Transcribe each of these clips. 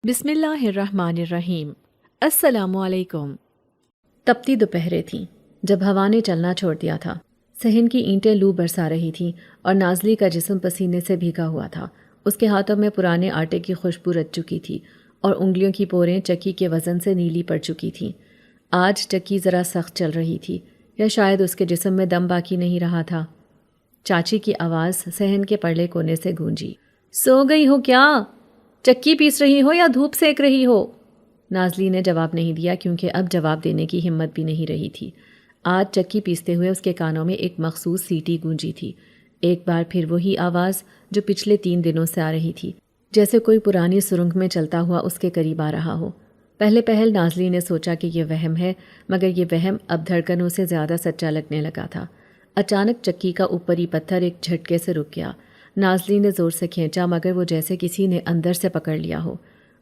بسم اللہ الرحمن الرحیم۔ السلام علیکم۔ تپتی دوپہریں تھیں جب ہوا نے چلنا چھوڑ دیا تھا۔ صحن کی اینٹیں لو برسا رہی تھیں اور نازلی کا جسم پسینے سے بھیگا ہوا تھا۔ اس کے ہاتھوں میں پرانے آٹے کی خوشبو رچ چکی تھی اور انگلیوں کی پوریں چکی کے وزن سے نیلی پڑ چکی تھیں۔ آج چکی ذرا سخت چل رہی تھی یا شاید اس کے جسم میں دم باقی نہیں رہا تھا۔ چاچی کی آواز صحن کے پرلے کونے سے گونجی۔ سو گئی ہو کیا؟ چکی پیس رہی ہو یا دھوپ سینک رہی ہو؟ نازلی نے جواب نہیں دیا کیونکہ اب جواب دینے کی ہمت بھی نہیں رہی تھی۔ آج چکی پیستے ہوئے اس کے کانوں میں ایک مخصوص سیٹی گونجی تھی۔ ایک بار پھر وہی آواز جو پچھلے 3 دنوں سے آ رہی تھی، جیسے کوئی پرانی سرنگ میں چلتا ہوا اس کے قریب آ رہا ہو۔ پہل نازلی نے سوچا کہ یہ وہم ہے، مگر یہ وہم اب دھڑکنوں سے زیادہ سچا لگنے لگا تھا۔ اچانک چکی کا اوپری پتھر ایک جھٹکے سے رک گیا۔ نازلی نے زور سے کھینچا مگر وہ جیسے کسی نے اندر سے پکڑ لیا ہو۔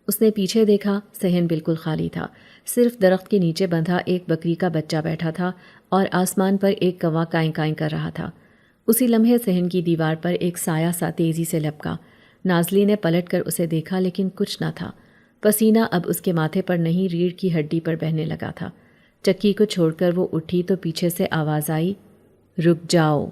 اس نے پیچھے دیکھا، صحن بالکل خالی تھا۔ صرف درخت کے نیچے بندھا ایک بکری کا بچہ بیٹھا تھا اور آسمان پر ایک کوا کائیں کائیں کر رہا تھا۔ اسی لمحے صحن کی دیوار پر ایک سایہ سا تیزی سے لپکا۔ نازلی نے پلٹ کر اسے دیکھا لیکن کچھ نہ تھا۔ پسینہ اب اس کے ماتھے پر نہیں، ریڑھ کی ہڈی پر بہنے لگا تھا۔ چکی کو چھوڑ کر وہ اٹھی تو پیچھے سے آواز آئی، رک جاؤ۔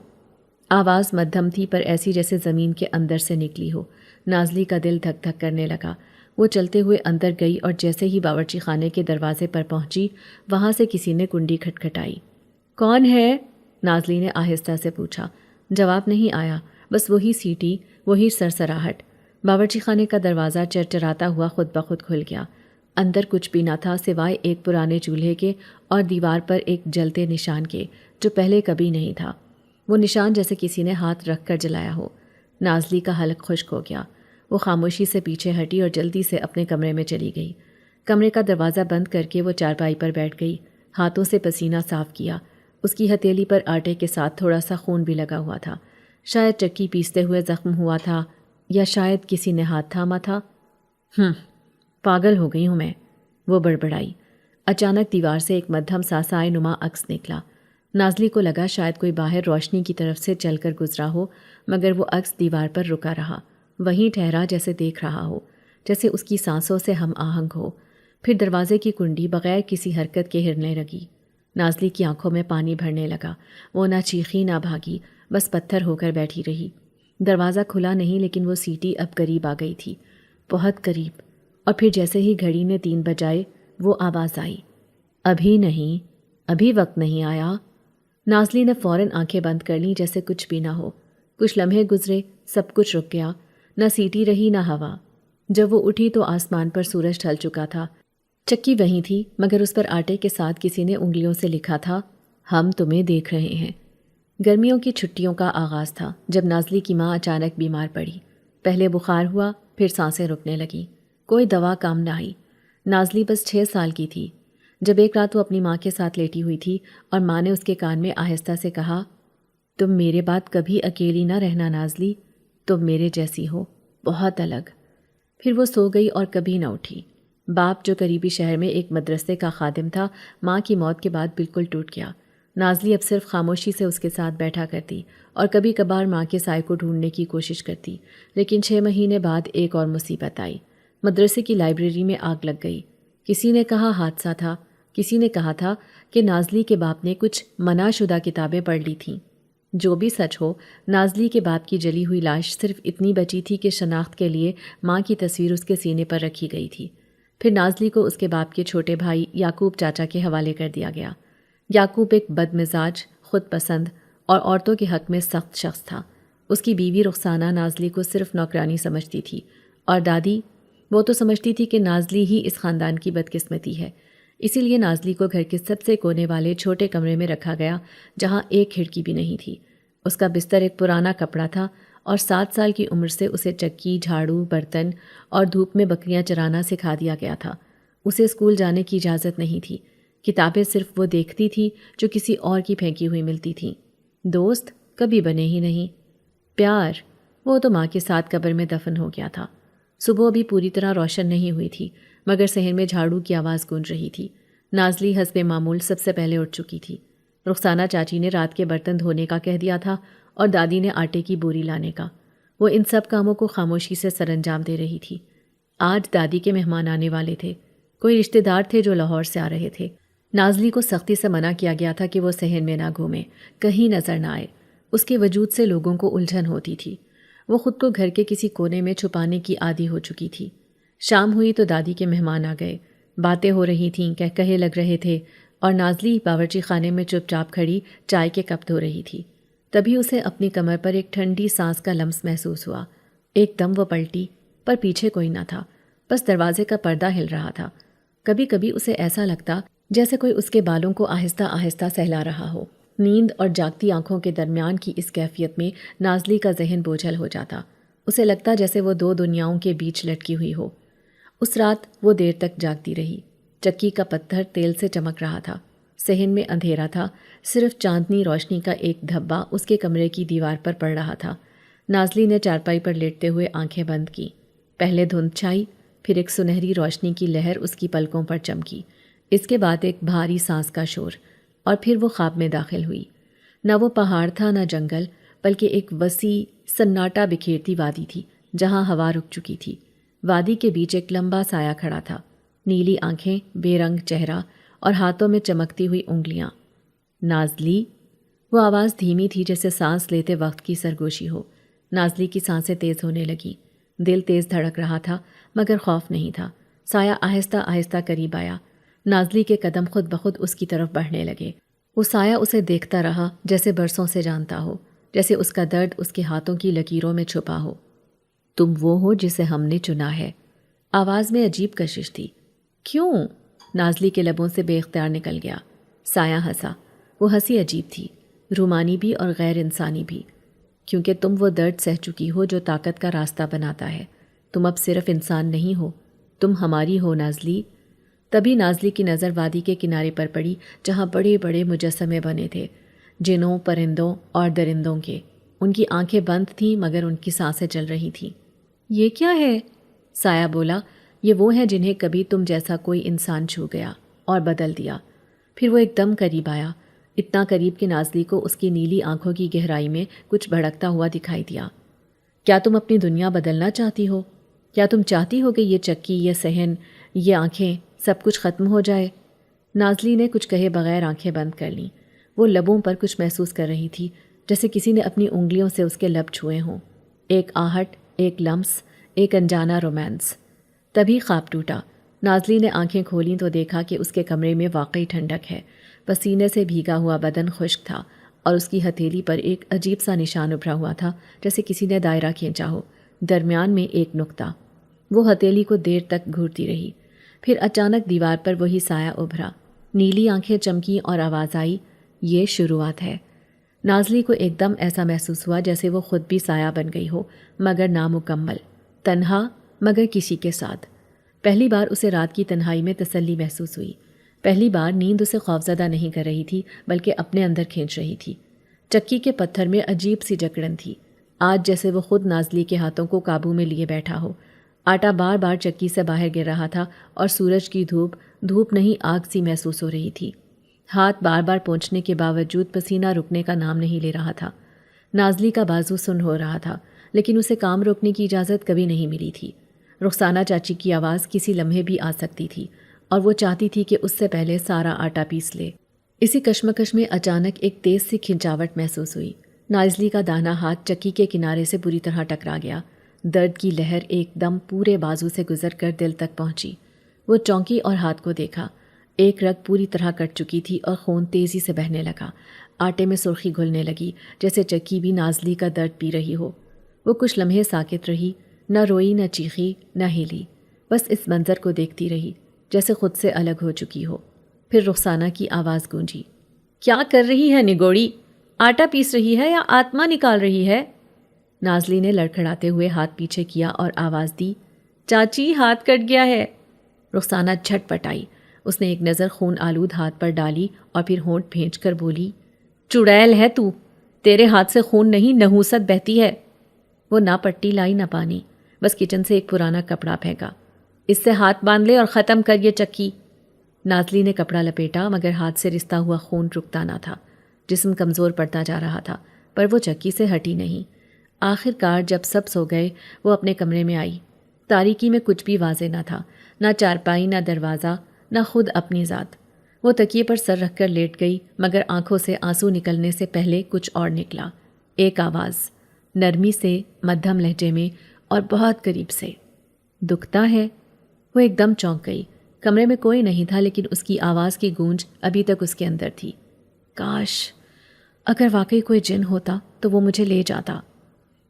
آواز مدھم تھی پر ایسی جیسے زمین کے اندر سے نکلی ہو۔ نازلی کا دل دھک دھک کرنے لگا۔ وہ چلتے ہوئے اندر گئی اور جیسے ہی باورچی خانے کے دروازے پر پہنچی، وہاں سے کسی نے کنڈی کھٹکھٹائی۔ کون ہے؟ نازلی نے آہستہ سے پوچھا۔ جواب نہیں آیا، بس وہی سیٹی، وہی سرسراہٹ۔ باورچی خانے کا دروازہ چرچراتا ہوا خود بخود کھل گیا۔ اندر کچھ بھی نہ تھا سوائے ایک پرانے چولہے کے اور دیوار پر ایک جلتے نشان کے جو پہلے کبھی نہیں تھا۔ وہ نشان جیسے کسی نے ہاتھ رکھ کر جلایا ہو۔ نازلی کا حلق خشک ہو گیا۔ وہ خاموشی سے پیچھے ہٹی اور جلدی سے اپنے کمرے میں چلی گئی۔ کمرے کا دروازہ بند کر کے وہ چارپائی پر بیٹھ گئی، ہاتھوں سے پسینہ صاف کیا۔ اس کی ہتھیلی پر آٹے کے ساتھ تھوڑا سا خون بھی لگا ہوا تھا۔ شاید چکی پیستے ہوئے زخم ہوا تھا یا شاید کسی نے ہاتھ تھاما تھا۔ پاگل ہو گئی ہوں میں، وہ بڑبڑائی۔ اچانک دیوار سے ایک مدھم سا سائے نما عکس نکلا۔ نازلی کو لگا شاید کوئی باہر روشنی کی طرف سے چل کر گزرا ہو، مگر وہ عکس دیوار پر رکا رہا، وہیں ٹھہرا جیسے دیکھ رہا ہو، جیسے اس کی سانسوں سے ہم آہنگ ہو۔ پھر دروازے کی کنڈی بغیر کسی حرکت کے ہلنے لگی۔ نازلی کی آنکھوں میں پانی بھرنے لگا۔ وہ نہ چیخی نہ بھاگی، بس پتھر ہو کر بیٹھی رہی۔ دروازہ کھلا نہیں لیکن وہ سیٹی اب قریب آ گئی تھی، بہت قریب۔ اور پھر جیسے ہی گھڑی نے 3 بجائے وہ آواز آئی، ابھی نہیں، ابھی وقت نہیں آیا۔ نازلی نے فوراً آنکھیں بند کر لیں جیسے کچھ بھی نہ ہو۔ کچھ لمحے گزرے، سب کچھ رک گیا، نہ سیٹی رہی نہ ہوا۔ جب وہ اٹھی تو آسمان پر سورج ڈھل چکا تھا۔ چکی وہیں تھی مگر اس پر آٹے کے ساتھ کسی نے انگلیوں سے لکھا تھا، ہم تمہیں دیکھ رہے ہیں۔ گرمیوں کی چھٹیوں کا آغاز تھا جب نازلی کی ماں اچانک بیمار پڑی۔ پہلے بخار ہوا، پھر سانسیں رکنے لگیں۔ کوئی دوا کام نہ آئی۔ نازلی بس 6 سال کی تھی جب ایک رات وہ اپنی ماں کے ساتھ لیٹی ہوئی تھی اور ماں نے اس کے کان میں آہستہ سے کہا، تم میرے بعد کبھی اکیلی نہ رہنا نازلی، تم میرے جیسی ہو، بہت الگ۔ پھر وہ سو گئی اور کبھی نہ اٹھی۔ باپ جو قریبی شہر میں ایک مدرسے کا خادم تھا، ماں کی موت کے بعد بالکل ٹوٹ گیا۔ نازلی اب صرف خاموشی سے اس کے ساتھ بیٹھا کرتی اور کبھی کبھار ماں کے سائے کو ڈھونڈنے کی کوشش کرتی۔ لیکن 6 مہینے بعد ایک اور مصیبت آئی۔ مدرسے کی لائبریری میں آگ لگ گئی۔ کسی نے کہا حادثہ تھا، کسی نے کہا تھا کہ نازلی کے باپ نے کچھ منع شدہ کتابیں پڑھ لی تھیں۔ جو بھی سچ ہو، نازلی کے باپ کی جلی ہوئی لاش صرف اتنی بچی تھی کہ شناخت کے لیے ماں کی تصویر اس کے سینے پر رکھی گئی تھی۔ پھر نازلی کو اس کے باپ کے چھوٹے بھائی یعقوب چاچا کے حوالے کر دیا گیا۔ یعقوب ایک بد مزاج، خود پسند اور عورتوں کے حق میں سخت شخص تھا۔ اس کی بیوی رخسانہ نازلی کو صرف نوکرانی سمجھتی تھی، اور دادی، وہ تو سمجھتی تھی کہ نازلی ہی اس خاندان کی بدقسمتی ہے۔ اسی لیے نازلی کو گھر کے سب سے کونے والے چھوٹے کمرے میں رکھا گیا جہاں ایک کھڑکی بھی نہیں تھی۔ اس کا بستر ایک پرانا کپڑا تھا اور 7 سال کی عمر سے اسے چکی، جھاڑو، برتن اور دھوپ میں بکریاں چرانا سکھا دیا گیا تھا۔ اسے اسکول جانے کی اجازت نہیں تھی۔ کتابیں صرف وہ دیکھتی تھی جو کسی اور کی پھینکی ہوئی ملتی تھیں۔ دوست کبھی بنے ہی نہیں۔ پیار، وہ تو ماں کے ساتھ قبر میں دفن ہو گیا تھا۔ صبح بھی پوری طرح روشن نہیں ہوئی تھی مگر صحن میں جھاڑو کی آواز گونج رہی تھی۔ نازلی حسب معمول سب سے پہلے اٹھ چکی تھی۔ رخسانہ چاچی نے رات کے برتن دھونے کا کہہ دیا تھا اور دادی نے آٹے کی بوری لانے کا۔ وہ ان سب کاموں کو خاموشی سے سر انجام دے رہی تھی۔ آج دادی کے مہمان آنے والے تھے، کوئی رشتہ دار تھے جو لاہور سے آ رہے تھے۔ نازلی کو سختی سے منع کیا گیا تھا کہ وہ صحن میں نہ گھومے، کہیں نظر نہ آئے۔ اس کے وجود سے لوگوں کو الجھن ہوتی تھی۔ وہ خود کو گھر کے کسی کونے میں چھپانے کی عادی ہو چکی تھی۔ شام ہوئی تو دادی کے مہمان آ گئے، باتیں ہو رہی تھیں، کہے لگ رہے تھے، اور نازلی باورچی خانے میں چپ چاپ کھڑی چائے کے کپ دھو رہی تھی۔ تبھی اسے اپنی کمر پر ایک ٹھنڈی سانس کا لمس محسوس ہوا۔ ایک دم وہ پلٹی، پر پیچھے کوئی نہ تھا، بس دروازے کا پردہ ہل رہا تھا۔ کبھی کبھی اسے ایسا لگتا جیسے کوئی اس کے بالوں کو آہستہ آہستہ سہلا رہا ہو۔ نیند اور جاگتی آنکھوں کے درمیان کی اس کیفیت میں نازلی کا ذہن بوجھل ہو جاتا۔ اسے لگتا جیسے وہ دو دنیاؤں کے بیچ لٹکی ہوئی ہو۔ اس رات وہ دیر تک جاگتی رہی۔ چکی کا پتھر تیل سے چمک رہا تھا، صحن میں اندھیرا تھا، صرف چاندنی روشنی کا ایک دھبا اس کے کمرے کی دیوار پر پڑ رہا تھا۔ نازلی نے چارپائی پر لیٹتے ہوئے آنکھیں بند کی۔ پہلے دھند چھائی، پھر ایک سنہری روشنی کی لہر اس کی پلکوں پر چمکی، اس کے بعد ایک بھاری سانس کا شور، اور پھر وہ خواب میں داخل ہوئی۔ نہ وہ پہاڑ تھا نہ جنگل، بلکہ ایک وسیع سناٹا بکھیرتی وادی تھی جہاں ہوا رک چکی تھی۔ وادی کے بیچ ایک لمبا سایہ کھڑا تھا، نیلی آنکھیں، بے رنگ چہرہ، اور ہاتھوں میں چمکتی ہوئی انگلیاں۔ نازلی! وہ آواز دھیمی تھی جیسے سانس لیتے وقت کی سرگوشی ہو۔ نازلی کی سانسیں تیز ہونے لگیں، دل تیز دھڑک رہا تھا مگر خوف نہیں تھا۔ سایہ آہستہ آہستہ قریب آیا، نازلی کے قدم خود بخود اس کی طرف بڑھنے لگے۔ وہ سایہ اسے دیکھتا رہا جیسے برسوں سے جانتا ہو، جیسے اس کا درد اس کے ہاتھوں کی لکیروں میں چھپا ہو۔ تم وہ ہو جسے ہم نے چنا ہے۔ آواز میں عجیب کشش تھی۔ کیوں؟ نازلی کے لبوں سے بے اختیار نکل گیا۔ سایہ ہنسا۔ وہ ہنسی عجیب تھی، رومانی بھی اور غیر انسانی بھی۔ کیونکہ تم وہ درد سہ چکی ہو جو طاقت کا راستہ بناتا ہے۔ تم اب صرف انسان نہیں ہو، تم ہماری ہو نازلی۔ تبھی نازلی کی نظر وادی کے کنارے پر پڑی جہاں بڑے بڑے مجسمے بنے تھے، جنوں، پرندوں اور درندوں کے۔ ان کی آنکھیں بند تھیں مگر ان کی سانسیں چل رہی تھیں۔ یہ کیا ہے؟ سایہ بولا، یہ وہ ہیں جنہیں کبھی تم جیسا کوئی انسان چھو گیا اور بدل دیا۔ پھر وہ ایک دم قریب آیا، اتنا قریب کہ نازلی کو اس کی نیلی آنکھوں کی گہرائی میں کچھ بھڑکتا ہوا دکھائی دیا۔ کیا تم اپنی دنیا بدلنا چاہتی ہو؟ کیا تم چاہتی ہو کہ یہ چکی، یہ صحن، یہ آنکھیں، سب کچھ ختم ہو جائے؟ نازلی نے کچھ کہے بغیر آنکھیں بند کر لیں۔ وہ لبوں پر کچھ محسوس کر رہی تھی، جیسے کسی نے اپنی انگلیوں سے اس کے لب چھوئے ہوں۔ ایک آہٹ، ایک لمس، ایک انجانا رومانس۔ تبھی خواب ٹوٹا۔ نازلی نے آنکھیں کھولیں تو دیکھا کہ اس کے کمرے میں واقعی ٹھنڈک ہے۔ پسینے سے بھیگا ہوا بدن خشک تھا اور اس کی ہتھیلی پر ایک عجیب سا نشان ابھرا ہوا تھا، جیسے کسی نے دائرہ کھینچا ہو، درمیان میں ایک نقطہ۔ وہ ہتھیلی کو دیر تک گھورتی رہی، پھر اچانک دیوار پر وہی سایہ ابھرا، نیلی آنکھیں چمکیں اور آواز آئی، یہ شروعات ہے۔ نازلی کو ایک دم ایسا محسوس ہوا جیسے وہ خود بھی سایہ بن گئی ہو، مگر نامکمل، تنہا مگر کسی کے ساتھ۔ پہلی بار اسے رات کی تنہائی میں تسلی محسوس ہوئی۔ پہلی بار نیند اسے خوفزدہ نہیں کر رہی تھی بلکہ اپنے اندر کھینچ رہی تھی۔ چکی کے پتھر میں عجیب سی جکڑن تھی، آج جیسے وہ خود نازلی کے ہاتھوں کو قابو میں لیے بیٹھا ہو۔ آٹا بار بار چکی سے باہر گر رہا تھا اور سورج کی دھوپ نہیں آگ سی محسوس ہو رہی تھی۔ ہاتھ بار بار پہنچنے کے باوجود پسینہ رکنے کا نام نہیں لے رہا تھا۔ نازلی کا بازو سن ہو رہا تھا، لیکن اسے کام روکنے کی اجازت کبھی نہیں ملی تھی۔ رخسانہ چاچی کی آواز کسی لمحے بھی آ سکتی تھی اور وہ چاہتی تھی کہ اس سے پہلے سارا آٹا پیس لے۔ اسی کشمکش میں اچانک ایک تیز سی کھنچاوٹ محسوس ہوئی۔ نازلی کا داہنا ہاتھ چکی کے کنارے سے بری طرح ٹکرا گیا۔ درد کی لہر ایک دم پورے بازو سے گزر کر دل تک پہنچی۔ وہ چونکی اور ہاتھ کو دیکھا، ایک رگ پوری طرح کٹ چکی تھی اور خون تیزی سے بہنے لگا۔ آٹے میں سرخی گھلنے لگی جیسے چکی بھی نازلی کا درد پی رہی ہو۔ وہ کچھ لمحے ساکت رہی، نہ روئی نہ چیخی نہ ہلی، بس اس منظر کو دیکھتی رہی جیسے خود سے الگ ہو چکی ہو۔ پھر رخسانہ کی آواز گونجی، کیا کر رہی ہے نگوڑی؟ آٹا پیس رہی ہے یا آتما نکال رہی ہے؟ نازلی نے لڑکھڑاتے ہوئے ہاتھ پیچھے کیا اور آواز دی، چاچی ہاتھ کٹ گیا ہے۔ رخسانہ جھٹ پٹ آئی، اس نے ایک نظر خون آلود ہاتھ پر ڈالی اور پھر ہونٹ بھینچ کر بولی، چڑیل ہے تو، تیرے ہاتھ سے خون نہیں نحوست بہتی ہے۔ وہ نہ پٹی لائی نہ پانی، بس کچن سے ایک پرانا کپڑا پھینکا، اس سے ہاتھ باندھ لے اور ختم کر یہ چکی۔ نازلی نے کپڑا لپیٹا مگر ہاتھ سے رستا ہوا خون رکتا نہ تھا، جسم کمزور پڑتا جا رہا تھا، پر وہ چکی سے ہٹی نہیں۔ آخر کار جب سب سو گئے وہ اپنے کمرے میں آئی، تاریکی میں کچھ بھی واضح نہ تھا، نہ چارپائی، نہ دروازہ، نہ خود اپنی ذات۔ وہ تکیے پر سر رکھ کر لیٹ گئی، مگر آنکھوں سے آنسو نکلنے سے پہلے کچھ اور نکلا۔ ایک آواز، نرمی سے، مدھم لہجے میں اور بہت قریب سے، دکھتا ہے؟ وہ ایک دم چونک گئی۔ کمرے میں کوئی نہیں تھا، لیکن اس کی آواز کی گونج ابھی تک اس کے اندر تھی۔ کاش اگر واقعی کوئی جن ہوتا تو وہ مجھے لے جاتا۔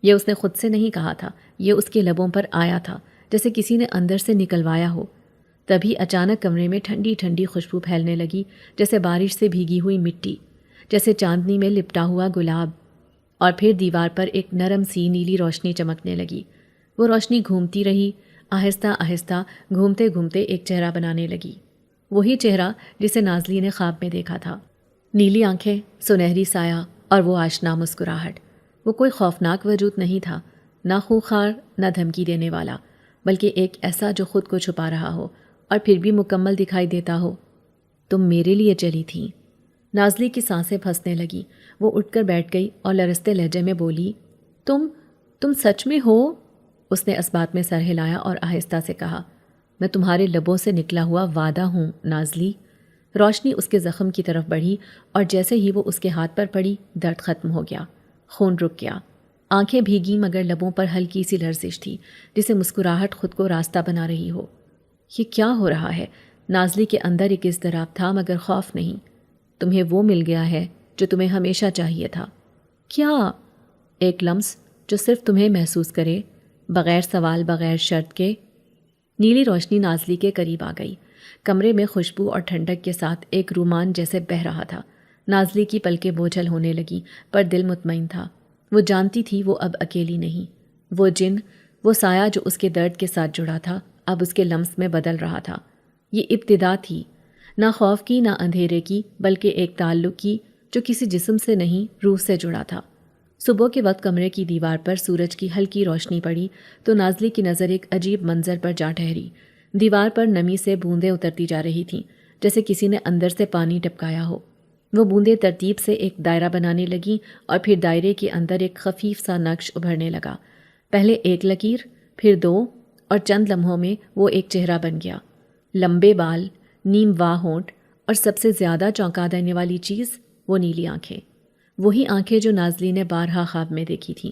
یہ اس نے خود سے نہیں کہا تھا، یہ اس کے لبوں پر آیا تھا، جیسے کسی نے اندر سے نکلوایا ہو۔ تبھی اچانک کمرے میں ٹھنڈی ٹھنڈی خوشبو پھیلنے لگی، جیسے بارش سے بھیگی ہوئی مٹی، جیسے چاندنی میں لپٹا ہوا گلاب۔ اور پھر دیوار پر ایک نرم سی نیلی روشنی چمکنے لگی۔ وہ روشنی گھومتی رہی، آہستہ آہستہ گھومتے گھومتے ایک چہرہ بنانے لگی، وہی چہرہ جسے نازلی نے خواب میں دیکھا تھا۔ نیلی آنکھیں، سنہری سایہ اور وہ آشنا مسکراہٹ۔ وہ کوئی خوفناک وجود نہیں تھا، نہ خوخار، نہ دھمکی دینے والا، بلکہ ایک ایسا جو خود کو چھپا رہا ہو اور پھر بھی مکمل دکھائی دیتا ہو۔ تم میرے لیے چلی تھیں۔ نازلی کی سانسیں پھنسنے لگی۔ وہ اٹھ کر بیٹھ گئی اور لرزتے لہجے میں بولی، تم سچ میں ہو؟ اس نے اس بات میں سر ہلایا اور آہستہ سے کہا، میں تمہارے لبوں سے نکلا ہوا وعدہ ہوں نازلی۔ روشنی اس کے زخم کی طرف بڑھی اور جیسے ہی وہ اس کے ہاتھ پر پڑی، درد ختم ہو گیا، خون رک گیا۔ آنکھیں بھیگی مگر لبوں پر ہلکی سی لرزش تھی، جسے مسکراہٹ خود کو راستہ بنا رہی ہو۔ یہ کیا ہو رہا ہے؟ نازلی کے اندر ایک اضطراب تھا مگر خوف نہیں۔ تمہیں وہ مل گیا ہے جو تمہیں ہمیشہ چاہیے تھا۔ کیا؟ ایک لمس جو صرف تمہیں محسوس کرے، بغیر سوال، بغیر شرط کے۔ نیلی روشنی نازلی کے قریب آ گئی۔ کمرے میں خوشبو اور ٹھنڈک کے ساتھ ایک رومان جیسے بہہ رہا تھا۔ نازلی کی پلکیں بوجھل ہونے لگی، پر دل مطمئن تھا۔ وہ جانتی تھی وہ اب اکیلی نہیں۔ وہ جن، وہ سایہ جو اس کے درد کے ساتھ جڑا تھا، اب اس کے لمس میں بدل رہا تھا۔ یہ ابتدا تھی، نہ خوف کی، نہ اندھیرے کی، بلکہ ایک تعلق کی جو کسی جسم سے نہیں، روح سے جڑا تھا۔ صبح کے وقت کمرے کی دیوار پر سورج کی ہلکی روشنی پڑی تو نازلی کی نظر ایک عجیب منظر پر جا ٹھہری۔ دیوار پر نمی سے بوندیں اترتی جا رہی تھیں، جیسے کسی نے اندر سے پانی ٹپکایا ہو۔ وہ بوندیں ترتیب سے ایک دائرہ بنانے لگیں اور پھر دائرے کے اندر ایک خفیف سا نقش ابھرنے لگا۔ پہلے ایک لکیر، پھر دو، اور چند لمحوں میں وہ ایک چہرہ بن گیا۔ لمبے بال، نیم واہ ہونٹ، اور سب سے زیادہ چونکا دینے والی چیز، وہ نیلی آنکھیں۔ وہی آنکھیں جو نازلی نے بارہا خواب میں دیکھی تھیں۔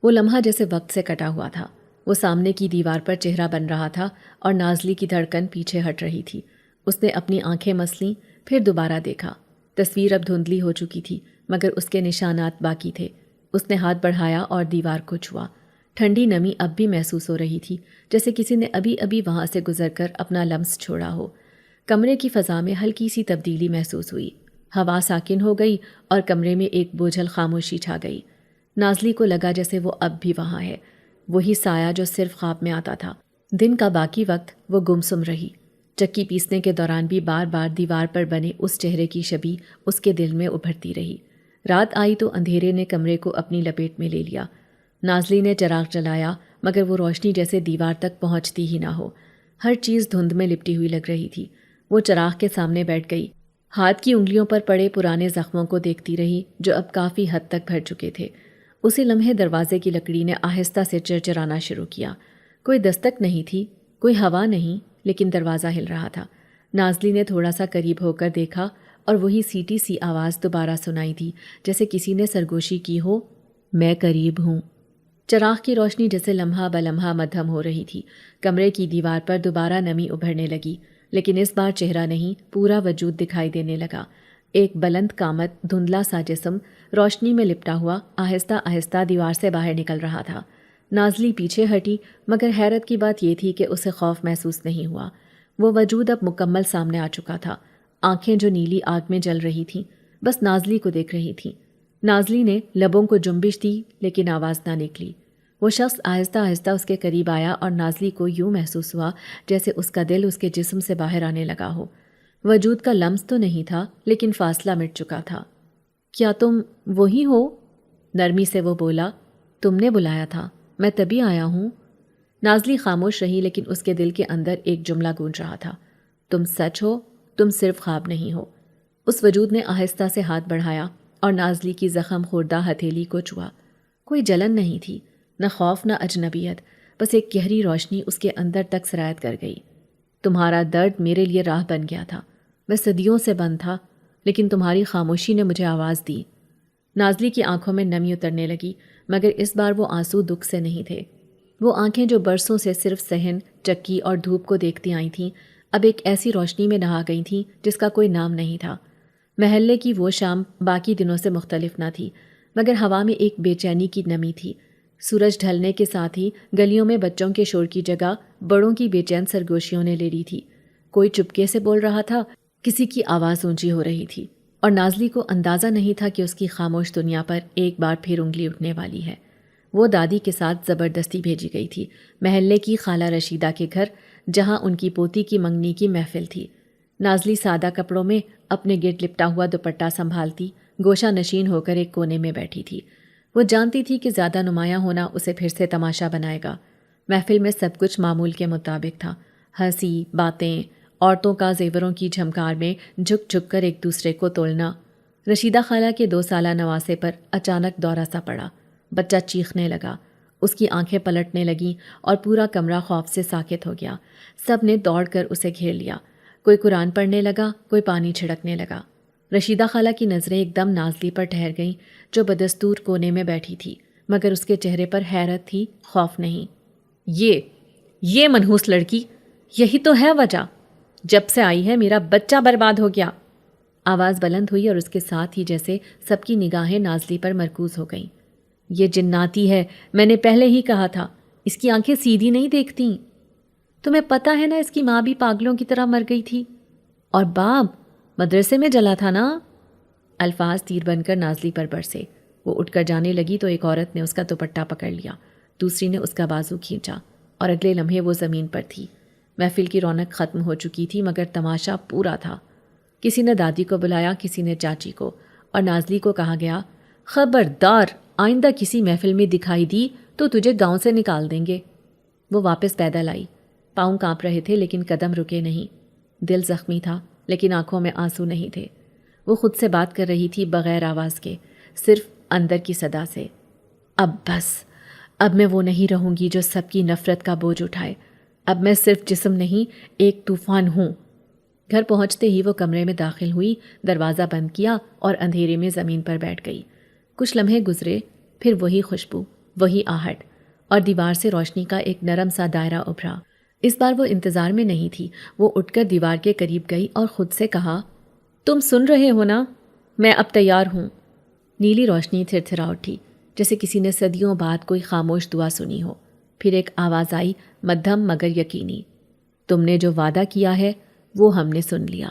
وہ لمحہ جیسے وقت سے کٹا ہوا تھا۔ وہ سامنے کی دیوار پر چہرہ بن رہا تھا اور نازلی کی دھڑکن پیچھے ہٹ رہی تھی۔ اس نے اپنی آنکھیں مسلیں، پھر دوبارہ دیکھا۔ تصویر اب دھندلی ہو چکی تھی، مگر اس کے نشانات باقی تھے۔ اس نے ہاتھ بڑھایا اور دیوار کو چھوا۔ ٹھنڈی نمی اب بھی محسوس ہو رہی تھی، جیسے کسی نے ابھی ابھی وہاں سے گزر کر اپنا لمس چھوڑا ہو۔ کمرے کی فضا میں ہلکی سی تبدیلی محسوس ہوئی۔ ہوا ساکن ہو گئی اور کمرے میں ایک بوجھل خاموشی چھا گئی۔ نازلی کو لگا جیسے وہ اب بھی وہاں ہے، وہی سایہ جو صرف خواب میں آتا تھا۔ دن کا باقی وقت وہ گمسم رہی۔ چکی پیسنے کے دوران بھی بار بار دیوار پر بنے اس چہرے کی شبیہ اس کے دل میں ابھرتی رہی۔ رات آئی تو اندھیرے نے کمرے کو اپنی لپیٹ میں لے لیا۔ نازلی نے چراغ جلایا، مگر وہ روشنی جیسے دیوار تک پہنچتی ہی نہ ہو۔ ہر چیز دھند میں لپٹی ہوئی لگ رہی تھی۔ وہ چراغ کے سامنے بیٹھ گئی، ہاتھ کی انگلیوں پر پڑے پرانے زخموں کو دیکھتی رہی جو اب کافی حد تک بھر چکے تھے۔ اسی لمحے دروازے کی لکڑی نے آہستہ سے چرچرانا شروع کیا۔ کوئی دستک نہیں تھی، کوئی ہوا نہیں، لیکن دروازہ ہل رہا تھا۔ نازلی نے تھوڑا سا قریب ہو کر دیکھا اور وہی سیٹی سی آواز دوبارہ سنائی دی، جیسے کسی نے سرگوشی کی ہو، میں قریب ہوں۔ چراغ کی روشنی جیسے لمحہ بلمحہ مدھم ہو رہی تھی۔ کمرے کی دیوار پر دوبارہ نمی ابھرنے لگی، لیکن اس بار چہرہ نہیں، پورا وجود دکھائی دینے لگا۔ ایک بلند قامت، دھندلا سا جسم، روشنی میں لپٹا ہوا، آہستہ آہستہ دیوار سے باہر نکل رہا تھا۔ نازلی پیچھے ہٹی، مگر حیرت کی بات یہ تھی کہ اسے خوف محسوس نہیں ہوا۔ وہ وجود اب مکمل سامنے آ چکا تھا۔ آنکھیں جو نیلی آگ میں جل رہی تھیں، بس نازلی کو دیکھ رہی تھیں۔ نازلی نے لبوں کو جنبش دی، لیکن آواز نہ نکلی۔ وہ شخص آہستہ آہستہ اس کے قریب آیا اور نازلی کو یوں محسوس ہوا جیسے اس کا دل اس کے جسم سے باہر آنے لگا ہو۔ وجود کا لمس تو نہیں تھا، لیکن فاصلہ مٹ چکا تھا۔ کیا تم وہی ہو؟ نرمی سے وہ بولا۔ تم نے بلایا تھا، میں تبھی آیا ہوں۔ نازلی خاموش رہی، لیکن اس کے دل کے اندر ایک جملہ گونج رہا تھا، تم سچ ہو، تم صرف خواب نہیں ہو۔ اس وجود نے آہستہ سے ہاتھ بڑھایا اور نازلی کی زخم خوردہ ہتھیلی کو چھوا۔ کوئی جلن نہیں تھی، نہ خوف، نہ اجنبیت، بس ایک گہری روشنی اس کے اندر تک سرایت کر گئی۔ تمہارا درد میرے لیے راہ بن گیا تھا، میں صدیوں سے بند تھا، لیکن تمہاری خاموشی نے مجھے آواز دی۔ نازلی کی آنکھوں میں نمی اترنے لگی، مگر اس بار وہ آنسو دکھ سے نہیں تھے۔ وہ آنکھیں جو برسوں سے صرف صحن، چکی اور دھوپ کو دیکھتی آئی تھیں، اب ایک ایسی روشنی میں نہا گئی تھیں جس کا کوئی نام نہیں تھا۔ محلے کی وہ شام باقی دنوں سے مختلف نہ تھی، مگر ہوا میں ایک بے چینی کی نمی تھی۔ سورج ڈھلنے کے ساتھ ہی گلیوں میں بچوں کے شور کی جگہ بڑوں کی بے چین سرگوشیوں نے لے لی تھی۔ کوئی چپکے سے بول رہا تھا، کسی کی آواز اونچی ہو رہی تھی، اور نازلی کو اندازہ نہیں تھا کہ اس کی خاموش دنیا پر ایک بار پھر انگلی اٹھنے والی ہے۔ وہ دادی کے ساتھ زبردستی بھیجی گئی تھی، محلے کی خالہ رشیدہ کے گھر، جہاں ان کی پوتی کی منگنی کی محفل تھی۔ نازلی سادہ کپڑوں میں اپنے گرد لپٹا ہوا دوپٹہ سنبھالتی گوشہ نشین ہو کر ایک کونے میں بیٹھی تھی۔ وہ جانتی تھی کہ زیادہ نمایاں ہونا اسے پھر سے تماشا بنائے گا۔ محفل میں سب کچھ معمول کے مطابق تھا، ہنسی، باتیں، عورتوں کا زیوروں کی جھمکار میں جھک جھک کر ایک دوسرے کو تولنا۔ رشیدہ خالہ کے 2 سالہ نواسے پر اچانک دورہ سا پڑا۔ بچہ چیخنے لگا، اس کی آنکھیں پلٹنے لگیں اور پورا کمرہ خوف سے ساکت ہو گیا۔ سب نے دوڑ کر اسے گھیر لیا، کوئی قرآن پڑھنے لگا، کوئی پانی چھڑکنے لگا۔ رشیدہ خالہ کی نظریں ایک دم نازلی پر ٹھہر گئیں، جو بدستور کونے میں بیٹھی تھی، مگر اس کے چہرے پر حیرت تھی، خوف نہیں۔ یہ منحوس لڑکی، یہی تو ہے وجہ، جب سے آئی ہے میرا بچہ برباد ہو گیا۔ آواز بلند ہوئی اور اس کے ساتھ ہی جیسے سب کی نگاہیں نازلی پر مرکوز ہو گئیں۔ یہ جناتی ہے، میں نے پہلے ہی کہا تھا، اس کی آنکھیں سیدھی نہیں دیکھتی۔ تمہیں پتہ ہے نا اس کی ماں بھی پاگلوں کی طرح مر گئی تھی، اور باپ مدرسے میں جلا تھا نا۔ الفاظ تیر بن کر نازلی پر برسے۔ وہ اٹھ کر جانے لگی تو ایک عورت نے اس کا دوپٹہ پکڑ لیا، دوسری نے اس کا بازو کھینچا، اور اگلے لمحے وہ زمین پر تھی۔ محفل کی رونق ختم ہو چکی تھی، مگر تماشا پورا تھا۔ کسی نے دادی کو بلایا، کسی نے چاچی کو، اور نازلی کو کہا گیا، خبردار آئندہ کسی محفل میں دکھائی دی تو تجھے گاؤں سے نکال دیں گے۔ وہ واپس پیدل آئی، پاؤں کانپ رہے تھے لیکن قدم رکے نہیں۔ دل زخمی تھا لیکن آنکھوں میں آنسو نہیں تھے۔ وہ خود سے بات کر رہی تھی بغیر آواز کے، صرف اندر کی صدا سے۔ اب بس، اب میں وہ نہیں رہوں گی جو سب کی نفرت کا بوجھ اٹھائے۔ اب میں صرف جسم نہیں، ایک طوفان ہوں۔ گھر پہنچتے ہی وہ کمرے میں داخل ہوئی، دروازہ بند کیا اور اندھیرے میں زمین پر بیٹھ گئی۔ کچھ لمحے گزرے، پھر وہی خوشبو، وہی آہٹ، اور دیوار سے روشنی کا ایک نرم سا دائرہ ابھرا۔ اس بار وہ انتظار میں نہیں تھی۔ وہ اٹھ کر دیوار کے قریب گئی اور خود سے کہا، تم سن رہے ہو نا؟ میں اب تیار ہوں۔ نیلی روشنی تھرتھرا اٹھی، جیسے کسی نے صدیوں بعد کوئی خاموش دعا سنی ہو۔ پھر ایک آواز آئی، مدھم مگر یقینی، تم نے جو وعدہ کیا ہے وہ ہم نے سن لیا۔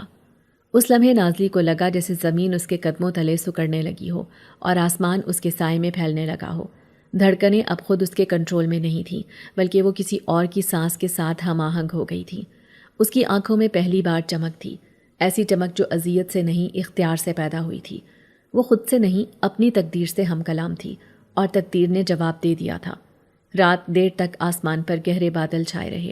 اس لمحے نازلی کو لگا جیسے زمین اس کے قدموں تلے سکڑنے لگی ہو اور آسمان اس کے سائے میں پھیلنے لگا ہو۔ دھڑکنیں اب خود اس کے کنٹرول میں نہیں تھیں، بلکہ وہ کسی اور کی سانس کے ساتھ ہم آہنگ ہو گئی تھیں۔ اس کی آنکھوں میں پہلی بار چمک تھی، ایسی چمک جو اذیت سے نہیں، اختیار سے پیدا ہوئی تھی۔ وہ خود سے نہیں، اپنی تقدیر سے ہم کلام تھی، اور تقدیر نے جواب دے دیا تھا۔ رات دیر تک آسمان پر گہرے بادل چھائے رہے،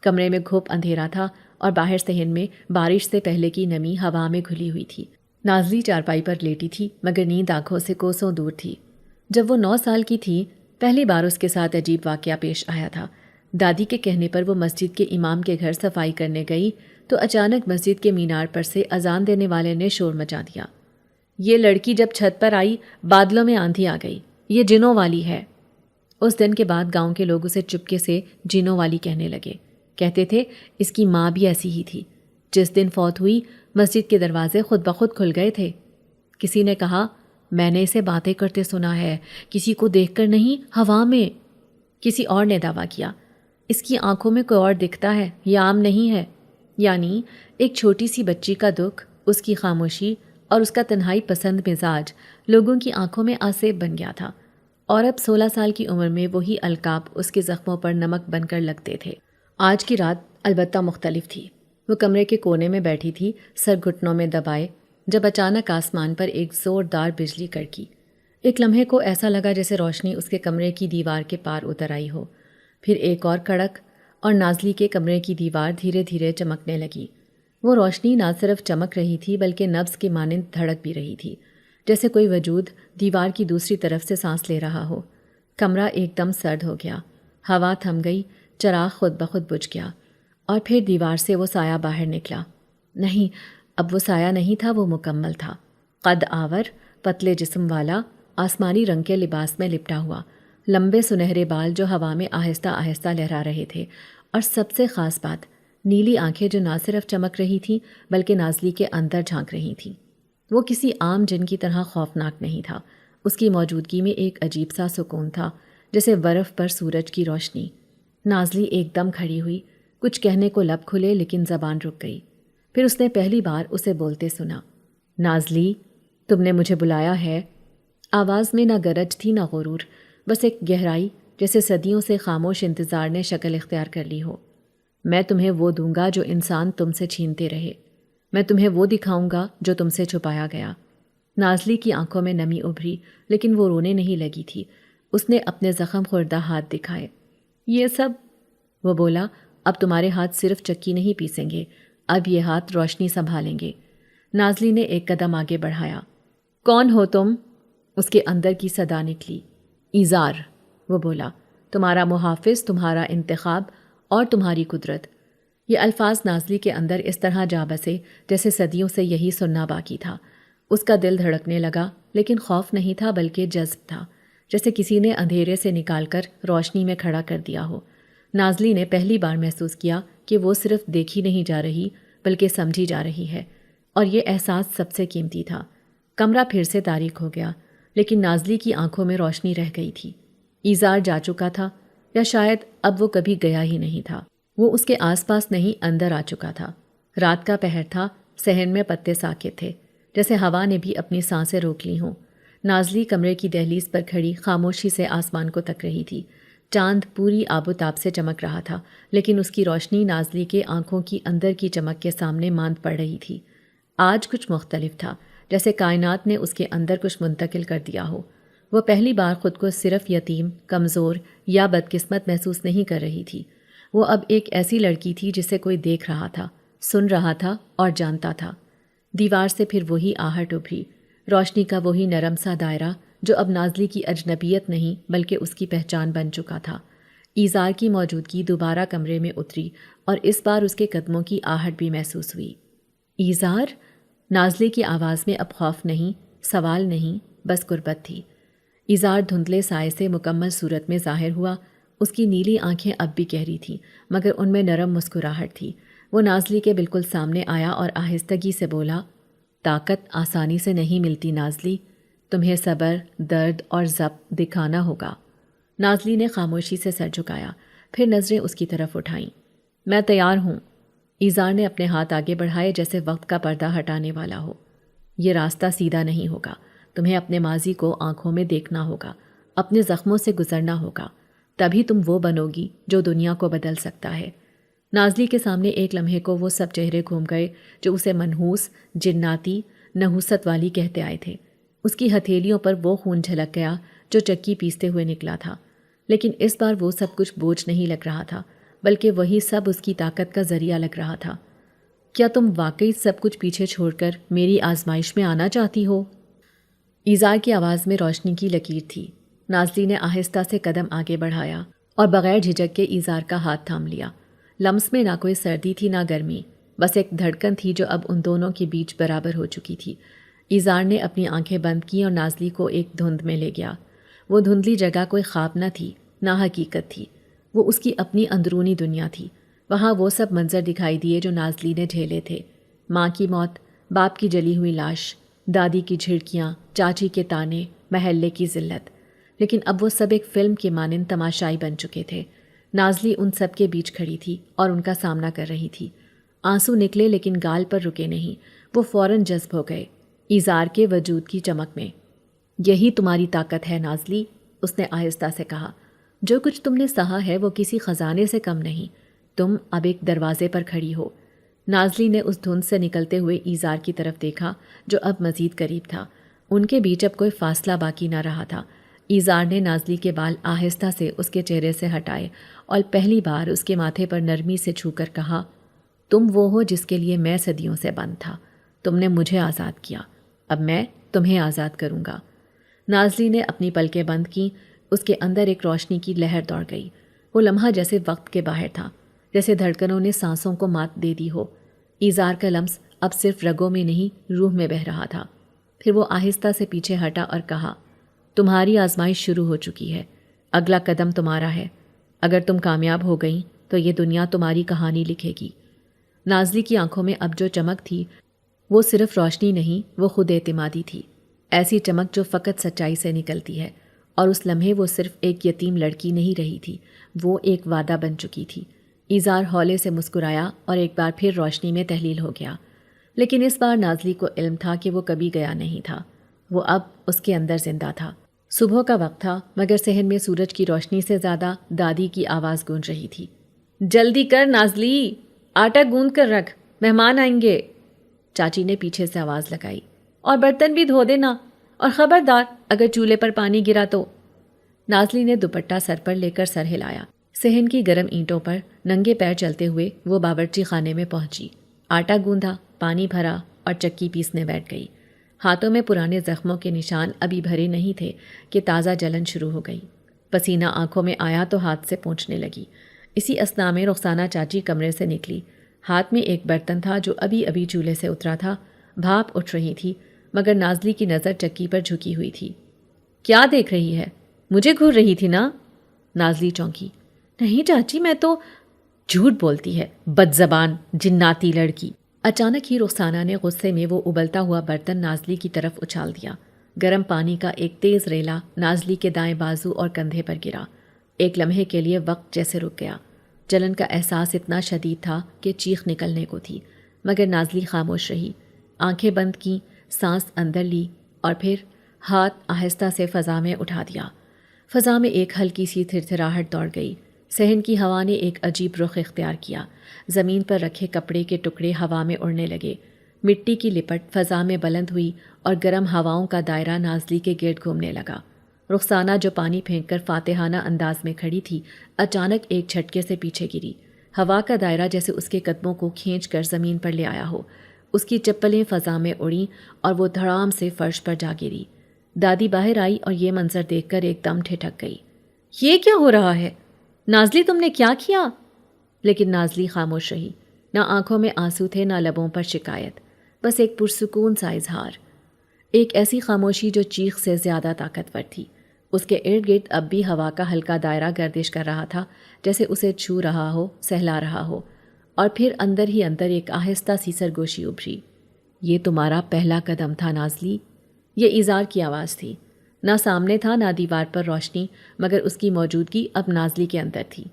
کمرے میں گھوپ اندھیرا تھا، اور باہر صحن میں بارش سے پہلے کی نمی ہوا میں گھلی ہوئی تھی۔ نازلی چارپائی پر لیٹی تھی، مگر نیند آنکھوں سے کوسوں دور تھی۔ جب وہ 9 سال کی تھی، پہلی بار اس کے ساتھ عجیب واقعہ پیش آیا تھا۔ دادی کے کہنے پر وہ مسجد کے امام کے گھر صفائی کرنے گئی تو اچانک مسجد کے مینار پر سے اذان دینے والے نے شور مچا دیا، یہ لڑکی جب چھت پر آئی بادلوں میں آندھی آ گئی، یہ جنوں والی ہے۔ اس دن کے بعد گاؤں کے لوگ اسے چپکے سے جنوں والی کہنے لگے۔ کہتے تھے اس کی ماں بھی ایسی ہی تھی، جس دن فوت ہوئی مسجد کے دروازے خود بخود کھل گئے تھے۔ کسی نے کہا، میں نے اسے باتیں کرتے سنا ہے، کسی کو دیکھ کر نہیں، ہوا میں۔ کسی اور نے دعویٰ کیا، اس کی آنکھوں میں کوئی اور دکھتا ہے، یہ عام نہیں ہے۔ یعنی ایک چھوٹی سی بچی کا دکھ، اس کی خاموشی اور اس کا تنہائی پسند مزاج لوگوں کی آنکھوں میں آسیب بن گیا تھا، اور اب 16 سال کی عمر میں وہی القاب اس کے زخموں پر نمک بن کر لگتے تھے۔ آج کی رات البتہ مختلف تھی۔ وہ کمرے کے کونے میں بیٹھی تھی، سر گھٹنوں میں دبائے، جب اچانک آسمان پر ایک زوردار بجلی کڑکی۔ ایک لمحے کو ایسا لگا جیسے روشنی اس کے کمرے کی دیوار کے پار اتر آئی ہو۔ پھر ایک اور کڑک، اور نازلی کے کمرے کی دیوار دھیرے دھیرے چمکنے لگی۔ وہ روشنی نہ صرف چمک رہی تھی بلکہ نبض کے مانند دھڑک بھی رہی تھی، جیسے کوئی وجود دیوار کی دوسری طرف سے سانس لے رہا ہو۔ کمرہ ایک دم سرد ہو گیا۔ ہوا تھم گئی، چراغ خود بخود بجھ گیا اور پھر دیوار سے وہ سایہ باہر نکلا۔ نہیں، اب وہ سایہ نہیں تھا، وہ مکمل تھا، قد آور، پتلے جسم والا، آسمانی رنگ کے لباس میں لپٹا ہوا، لمبے سنہرے بال جو ہوا میں آہستہ آہستہ لہرا رہے تھے، اور سب سے خاص بات، نیلی آنکھیں جو نہ صرف چمک رہی تھیں بلکہ نازلی کے اندر جھانک رہی تھیں۔ وہ کسی عام جن کی طرح خوفناک نہیں تھا، اس کی موجودگی میں ایک عجیب سا سکون تھا، جیسے برف پر سورج کی روشنی۔ نازلی ایک دم کھڑی ہوئی، کچھ کہنے کو لب کھلے لیکن زبان رک گئی۔ پھر اس نے پہلی بار اسے بولتے سنا، نازلی، تم نے مجھے بلایا ہے؟ آواز میں نہ گرج تھی نہ غرور، بس ایک گہرائی، جیسے صدیوں سے خاموش انتظار نے شکل اختیار کر لی ہو۔ میں تمہیں وہ دوں گا جو انسان تم سے چھینتے رہے، میں تمہیں وہ دکھاؤں گا جو تم سے چھپایا گیا۔ نازلی کی آنکھوں میں نمی ابھری، لیکن وہ رونے نہیں لگی تھی۔ اس نے اپنے زخم خوردہ ہاتھ دکھائے۔ یہ سب، وہ بولا، اب تمہارے ہاتھ صرف چکی نہیں پیسیں گے، اب یہ ہاتھ روشنی سنبھالیں گے۔ نازلی نے ایک قدم آگے بڑھایا۔ کون ہو تم؟ اس کے اندر کی صدا نکلی۔ ایزار، وہ بولا، تمہارا محافظ، تمہارا انتخاب اور تمہاری قدرت۔ یہ الفاظ نازلی کے اندر اس طرح جا بسے جیسے صدیوں سے یہی سننا باقی تھا۔ اس کا دل دھڑکنے لگا، لیکن خوف نہیں تھا بلکہ جذب تھا، جیسے کسی نے اندھیرے سے نکال کر روشنی میں کھڑا کر دیا ہو۔ نازلی نے پہلی بار محسوس کیا کہ وہ صرف دیکھی نہیں جا رہی بلکہ سمجھی جا رہی ہے، اور یہ احساس سب سے قیمتی تھا۔ کمرہ پھر سے تاریک ہو گیا، لیکن نازلی کی آنکھوں میں روشنی رہ گئی تھی۔ ایزار جا چکا تھا، یا شاید اب وہ کبھی گیا ہی نہیں تھا۔ وہ اس کے آس پاس نہیں، اندر آ چکا تھا۔ رات کا پہر تھا، صحن میں پتے ساکت تھے، جیسے ہوا نے بھی اپنی سانسیں روک لی ہوں۔ نازلی کمرے کی دہلیز پر کھڑی خاموشی سے آسمان کو تک رہی تھی۔ چاند پوری آب و تاب سے چمک رہا تھا، لیکن اس کی روشنی نازلی کے آنکھوں کی اندر کی چمک کے سامنے ماند پڑ رہی تھی۔ آج کچھ مختلف تھا، جیسے کائنات نے اس کے اندر کچھ منتقل کر دیا ہو۔ وہ پہلی بار خود کو صرف یتیم، کمزور یا بدقسمت محسوس نہیں کر رہی تھی۔ وہ اب ایک ایسی لڑکی تھی جسے کوئی دیکھ رہا تھا، سن رہا تھا اور جانتا تھا۔ دیوار سے پھر وہی آہٹ ابھری، روشنی کا وہی نرم سا دائرہ جو اب نازلی کی اجنبیت نہیں بلکہ اس کی پہچان بن چکا تھا۔ ایزار کی موجودگی دوبارہ کمرے میں اتری، اور اس بار اس کے قدموں کی آہٹ بھی محسوس ہوئی۔ ایزار؟ نازلی کی آواز میں اب خوف نہیں، سوال نہیں، بس قربت تھی۔ ایزار دھندلے سائے سے مکمل صورت میں ظاہر ہوا۔ اس کی نیلی آنکھیں اب بھی گہری تھیں، مگر ان میں نرم مسکراہٹ تھی۔ وہ نازلی کے بالکل سامنے آیا اور آہستگی سے بولا، طاقت آسانی سے نہیں ملتی نازلی، تمہیں صبر، درد اور ضبط دکھانا ہوگا۔ نازلی نے خاموشی سے سر جھکایا، پھر نظریں اس کی طرف اٹھائیں۔ میں تیار ہوں۔ ایزار نے اپنے ہاتھ آگے بڑھائے جیسے وقت کا پردہ ہٹانے والا ہو۔ یہ راستہ سیدھا نہیں ہوگا، تمہیں اپنے ماضی کو آنکھوں میں دیکھنا ہوگا، اپنے زخموں سے گزرنا ہوگا، تبھی تم وہ بنو گی جو دنیا کو بدل سکتا ہے۔ نازلی کے سامنے ایک لمحے کو وہ سب چہرے گھوم گئے جو اسے منحوس، جناتی، نحوست والی کہتے آئے تھے۔ اس کی ہتھیلیوں پر وہ خون جھلک گیا جو چکی پیستے ہوئے نکلا تھا، لیکن اس بار وہ سب کچھ بوجھ نہیں لگ رہا تھا، بلکہ وہی سب اس کی طاقت کا ذریعہ لگ رہا تھا۔ کیا تم واقعی سب کچھ پیچھے چھوڑ کر میری آزمائش میں آنا چاہتی ہو؟ ایزار کی آواز میں روشنی کی لکیر تھی۔ نازلی نے آہستہ سے قدم آگے بڑھایا اور بغیر جھجک کے ایزار کا ہاتھ تھام لیا۔ لمس میں نہ کوئی سردی تھی نہ گرمی، بس ایک دھڑکن تھی جو اب ان دونوں کے بیچ برابر ہو چکی تھی۔ ایزار نے اپنی آنکھیں بند کی اور نازلی کو ایک دھند میں لے گیا۔ وہ دھندلی جگہ کوئی خواب نہ تھی، نہ حقیقت تھی، وہ اس کی اپنی اندرونی دنیا تھی۔ وہاں وہ سب منظر دکھائی دیے جو نازلی نے جھیلے تھے، ماں کی موت، باپ کی جلی ہوئی لاش، دادی کی جھڑکیاں، چاچی کے تانے، محلے کی ذلت، لیکن اب وہ سب ایک فلم کے مانند تماشائی بن چکے تھے۔ نازلی ان سب کے بیچ کھڑی تھی اور ان کا سامنا کر رہی تھی۔ آنسو نکلے لیکن گال پر رکے نہیں، وہ فوراً جذب ہو گئے ایزار کے وجود کی چمک میں۔ یہی تمہاری طاقت ہے نازلی، اس نے آہستہ سے کہا۔ جو کچھ تم نے سہا ہے وہ کسی خزانے سے کم نہیں، تم اب ایک دروازے پر کھڑی ہو۔ نازلی نے اس دھند سے نکلتے ہوئے ایزار کی طرف دیکھا جو اب مزید قریب تھا۔ ان کے بیچ اب کوئی فاصلہ باقی نہ رہا تھا۔ ایزار نے نازلی کے بال آہستہ سے اس کے چہرے سے ہٹائے اور پہلی بار اس کے ماتھے پر نرمی سے چھو کر کہا، تم وہ ہو جس کے لیے میں صدیوں سے بند تھا، تم نے مجھے آزاد کیا، اب میں تمہیں آزاد کروں گا۔ نازلی نے اپنی پلکیں بند کیں، اس کے اندر ایک روشنی کی لہر دوڑ گئی۔ وہ لمحہ جیسے وقت کے باہر تھا، جیسے دھڑکنوں نے سانسوں کو مات دے دی ہو۔ ایزار کا لمس اب صرف رگوں میں نہیں روح میں بہہ رہا تھا۔ پھر وہ آہستہ سے پیچھے ہٹا اور کہا، تمہاری آزمائش شروع ہو چکی ہے، اگلا قدم تمہارا ہے۔ اگر تم کامیاب ہو گئیں تو یہ دنیا تمہاری کہانی لکھے گی۔ نازلی کی آنکھوں میں اب جو چمک تھی وہ صرف روشنی نہیں، وہ خود اعتمادی تھی، ایسی چمک جو فقط سچائی سے نکلتی ہے۔ اور اس لمحے وہ صرف ایک یتیم لڑکی نہیں رہی تھی، وہ ایک وعدہ بن چکی تھی۔ ایزار ہولے سے مسکرایا اور ایک بار پھر روشنی میں تحلیل ہو گیا، لیکن اس بار نازلی کو علم تھا کہ وہ کبھی گیا نہیں تھا، وہ اب اس کے اندر زندہ تھا۔ صبح کا وقت تھا، مگر صحن میں سورج کی روشنی سے زیادہ دادی کی آواز گونج رہی تھی، جلدی کر نازلی، آٹا گوندھ کر رکھ، مہمان آئیں گے۔ چاچی نے پیچھے سے آواز لگائی، اور برتن بھی دھو دینا، اور خبردار اگر چولہے پر پانی گرا تو۔ نازلی نے دوپٹہ سر پر لے کر سر ہلایا۔ صحن کی گرم اینٹوں پر ننگے پیر چلتے ہوئے وہ باورچی خانے میں پہنچی، آٹا گوندھا، پانی بھرا اور چکی پیسنے بیٹھ گئی۔ ہاتھوں میں پرانے زخموں کے نشان ابھی بھرے نہیں تھے کہ تازہ جلن شروع ہو گئی۔ پسینہ آنکھوں میں آیا تو ہاتھ سے پونچھنے لگی۔ اسی اثنا میں رخسانہ چاچی کمرے سے نکلی، ہاتھ میں ایک برتن تھا جو ابھی ابھی چولہے سے اترا تھا۔ بھاپ اٹھ رہی تھی، مگر نازلی کی نظر چکی پر جھکی ہوئی تھی۔ کیا دیکھ رہی ہے؟ مجھے گھور رہی تھی نا؟ نازلی چونکی۔ نہیں چاچی، میں تو… جھوٹ بولتی ہے، بد زبان جناتی لڑکی۔ اچانک ہی رخسانہ نے غصے میں وہ ابلتا ہوا برتن نازلی کی طرف اچھال دیا۔ گرم پانی کا ایک تیز ریلا نازلی کے دائیں بازو اور کندھے پر گرا۔ ایک لمحے کے لیے وقت جیسے رک گیا۔ جلن کا احساس اتنا شدید تھا کہ چیخ نکلنے کو تھی، مگر نازلی خاموش رہی۔ آنکھیں بند کیں، سانس اندر لی اور پھر ہاتھ آہستہ سے فضا میں اٹھا دیا۔ فضا میں ایک ہلکی سی تھرتھراہٹ دوڑ گئی۔ صحن کی ہوا نے ایک عجیب رخ اختیار کیا۔ زمین پر رکھے کپڑے کے ٹکڑے ہوا میں اڑنے لگے، مٹی کی لپٹ فضا میں بلند ہوئی اور گرم ہواؤں کا دائرہ نازلی کے گرد گھومنے لگا۔ رخسانہ جو پانی پھینک کر فاتحانہ انداز میں کھڑی تھی، اچانک ایک جھٹکے سے پیچھے گری۔ ہوا کا دائرہ جیسے اس کے قدموں کو کھینچ کر زمین پر لے آیا ہو۔ اس کی چپلیں فضا میں اڑیں اور وہ دھڑام سے فرش پر جا گری۔ دادی باہر آئی اور یہ منظر دیکھ کر ایک دم ٹھٹک گئی۔ یہ کیا ہو رہا ہے؟ نازلی، تم نے کیا کیا؟ لیکن نازلی خاموش رہی۔ نہ آنکھوں میں آنسو تھے، نہ لبوں پر شکایت، بس ایک پرسکون سا اظہار۔ ایک ایسی خاموشی جو چیخ سے زیادہ طاقتور تھی۔ اس کے ارد گرد اب بھی ہوا کا ہلکا دائرہ گردش کر رہا تھا، جیسے اسے چھو رہا ہو، سہلا رہا ہو۔ اور پھر اندر ہی اندر ایک آہستہ سی سرگوشی ابھری۔ یہ تمہارا پہلا قدم تھا نازلی؟ یہ ایزار کی آواز تھی۔ نہ سامنے تھا نہ دیوار پر روشنی، مگر اس کی موجودگی اب نازلی کے اندر تھی۔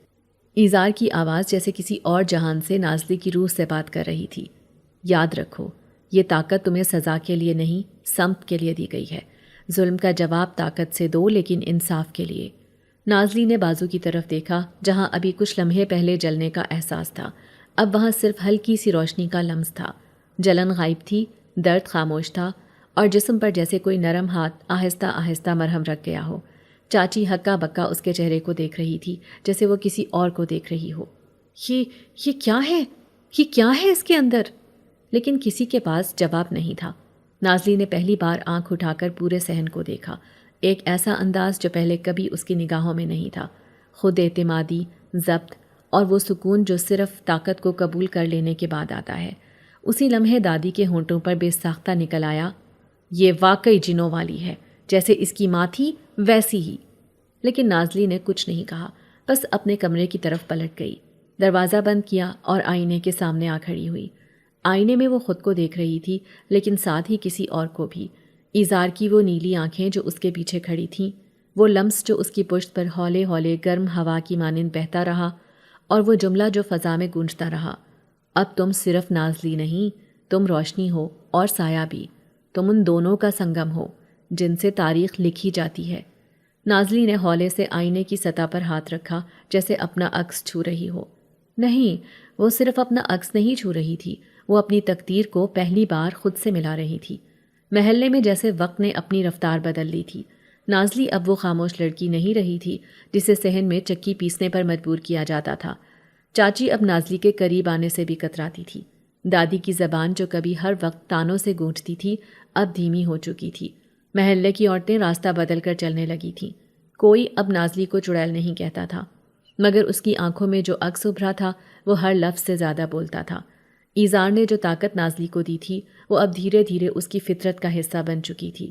ایزار کی آواز جیسے کسی اور جہان سے نازلی کی روح سے بات کر رہی تھی۔ یاد رکھو، یہ طاقت تمہیں سزا کے لیے نہیں، سمت کے لیے دی گئی ہے۔ ظلم کا جواب طاقت سے دو، لیکن انصاف کے لیے۔ نازلی نے بازو کی طرف دیکھا، جہاں ابھی کچھ لمحے پہلے جلنے کا احساس تھا، اب وہاں صرف ہلکی سی روشنی کا لمس تھا۔ جلن غائب تھی، درد خاموش تھا، اور جسم پر جیسے کوئی نرم ہاتھ آہستہ آہستہ مرہم رکھ گیا ہو۔ چاچی ہکا بکا اس کے چہرے کو دیکھ رہی تھی، جیسے وہ کسی اور کو دیکھ رہی ہو۔ یہ کیا ہے؟ یہ کیا ہے اس کے اندر؟ لیکن کسی کے پاس جواب نہیں تھا۔ نازلی نے پہلی بار آنکھ اٹھا کر پورے صحن کو دیکھا، ایک ایسا انداز جو پہلے کبھی اس کی نگاہوں میں نہیں تھا۔ خود اعتمادی، ضبط اور وہ سکون جو صرف طاقت کو قبول کر لینے کے بعد آتا ہے۔ اسی لمحے دادی کے ہونٹوں پر بے ساختہ نکل آیا، یہ واقعی جنوں والی ہے، جیسے اس کی ماں تھی ویسی ہی۔ لیکن نازلی نے کچھ نہیں کہا، بس اپنے کمرے کی طرف پلٹ گئی، دروازہ بند کیا اور آئینے کے سامنے آ کھڑی ہوئی۔ آئینے میں وہ خود کو دیکھ رہی تھی، لیکن ساتھ ہی کسی اور کو بھی۔ ایزار کی وہ نیلی آنکھیں جو اس کے پیچھے کھڑی تھیں، وہ لمس جو اس کی پشت پر ہولے ہولے گرم ہوا کی مانند بہتا رہا، اور وہ جملہ جو فضا میں گونجتا رہا، اب تم صرف نازلی نہیں، تم روشنی ہو اور سایہ بھی، تم ان دونوں کا سنگم ہو جن سے تاریخ لکھی جاتی ہے۔ نازلی نے ہولے سے آئینے کی سطح پر ہاتھ رکھا، جیسے اپنا عکس چھو رہی ہو۔ نہیں، وہ صرف اپنا عکس نہیں چھو رہی تھی، وہ اپنی تقدیر کو پہلی بار خود سے ملا رہی تھی۔ محلے میں جیسے وقت نے اپنی رفتار بدل لی تھی۔ نازلی اب وہ خاموش لڑکی نہیں رہی تھی جسے صحن میں چکی پیسنے پر مجبور کیا جاتا تھا۔ چاچی اب نازلی کے قریب آنے سے بھی کتراتی تھی۔ دادی کی زبان جو کبھی ہر وقت تانوں سے گونجتی تھی، اب دھیمی ہو چکی تھی۔ محلے کی عورتیں راستہ بدل کر چلنے لگی تھیں، کوئی اب نازلی کو چڑیل نہیں کہتا تھا۔ مگر اس کی آنکھوں میں جو عکس ابھرا تھا وہ ہر لفظ سے زیادہ بولتا تھا۔ ایزار نے جو طاقت نازلی کو دی تھی وہ اب دھیرے دھیرے اس کی فطرت کا حصہ بن چکی تھی،